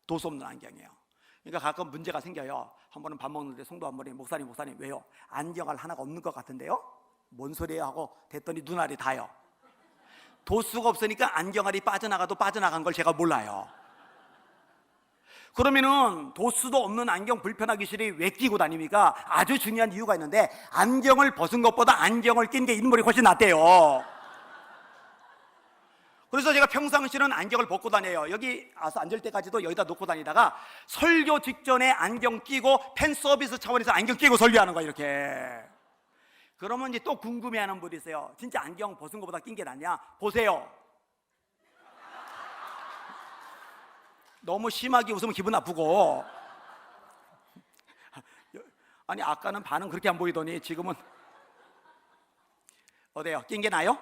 도수 없는 안경이에요. 그러니까 가끔 문제가 생겨요. 한 번은 밥 먹는데 성도 한 분이 목사님 왜요? 안경알 하나가 없는 것 같은데요? 뭔 소리예요? 하고 됐더니 눈알이 다요. 도수가 없으니까 안경알이 빠져나가도 빠져나간 걸 제가 몰라요. 그러면은 도수도 없는 안경 불편하기 싫으니 왜 끼고 다닙니까? 아주 중요한 이유가 있는데, 안경을 벗은 것보다 안경을 낀 게 인물이 훨씬 낫대요. 그래서 제가 평상시는 안경을 벗고 다녀요. 여기 와서 앉을 때까지도 여기다 놓고 다니다가 설교 직전에 안경 끼고 팬 서비스 차원에서 안경 끼고 설교하는 거예요. 이렇게. 그러면 이제 또 궁금해하는 분이 있어요. 진짜 안경 벗은 것보다 낀 게 낫냐? 보세요. 너무 심하게 웃으면 기분 나쁘고, 아니 아까는 반응 그렇게 안 보이더니 지금은 어때요? 낀 게 나요?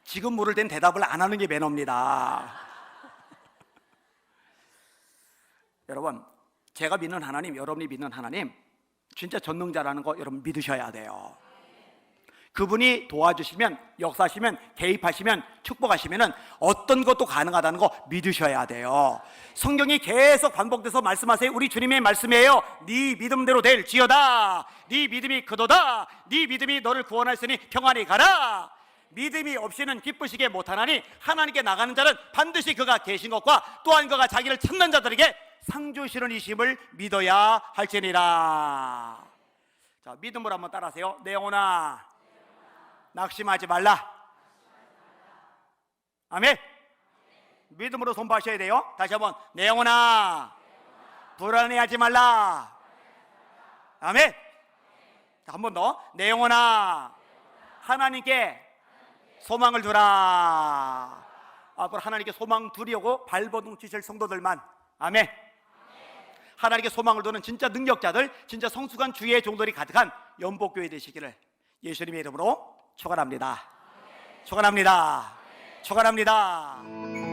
지금 물을 땐 대답을 안 하는 게 매너입니다. 여러분, 제가 믿는 하나님, 여러분이 믿는 하나님 진짜 전능자라는 거 여러분 믿으셔야 돼요. 그분이 도와주시면, 역사하시면, 개입하시면, 축복하시면 어떤 것도 가능하다는 거 믿으셔야 돼요. 성경이 계속 반복돼서 말씀하세요. 우리 주님의 말씀이에요. 네 믿음대로 될지어다. 네 믿음이 그도다. 네 믿음이 너를 구원하였으니 평안히 가라. 믿음이 없이는 기쁘시게 못하나니 하나님께 나가는 자는 반드시 그가 계신 것과 또한 그가 자기를 찾는 자들에게 상 주시는 이심을 믿어야 할지니라. 자, 믿음으로 한번 따라하세요. 내 영혼아 낙심하지 말라. 아멘. 믿음으로 선포하셔야 돼요. 다시 한번, 내 영혼아 불안해하지 말라. 아멘. 한 번 더, 내 영혼아 하나님께 소망을 두라. 앞으로 하나님께 소망 두려고 발버둥 치실 성도들만, 아멘. 하나님께 소망을 두는 진짜 능력자들, 진짜 성숙한 주의 종들이 가득한 연복교회 되시기를 예수님의 이름으로 축원합니다. 축원합니다. 축원합니다.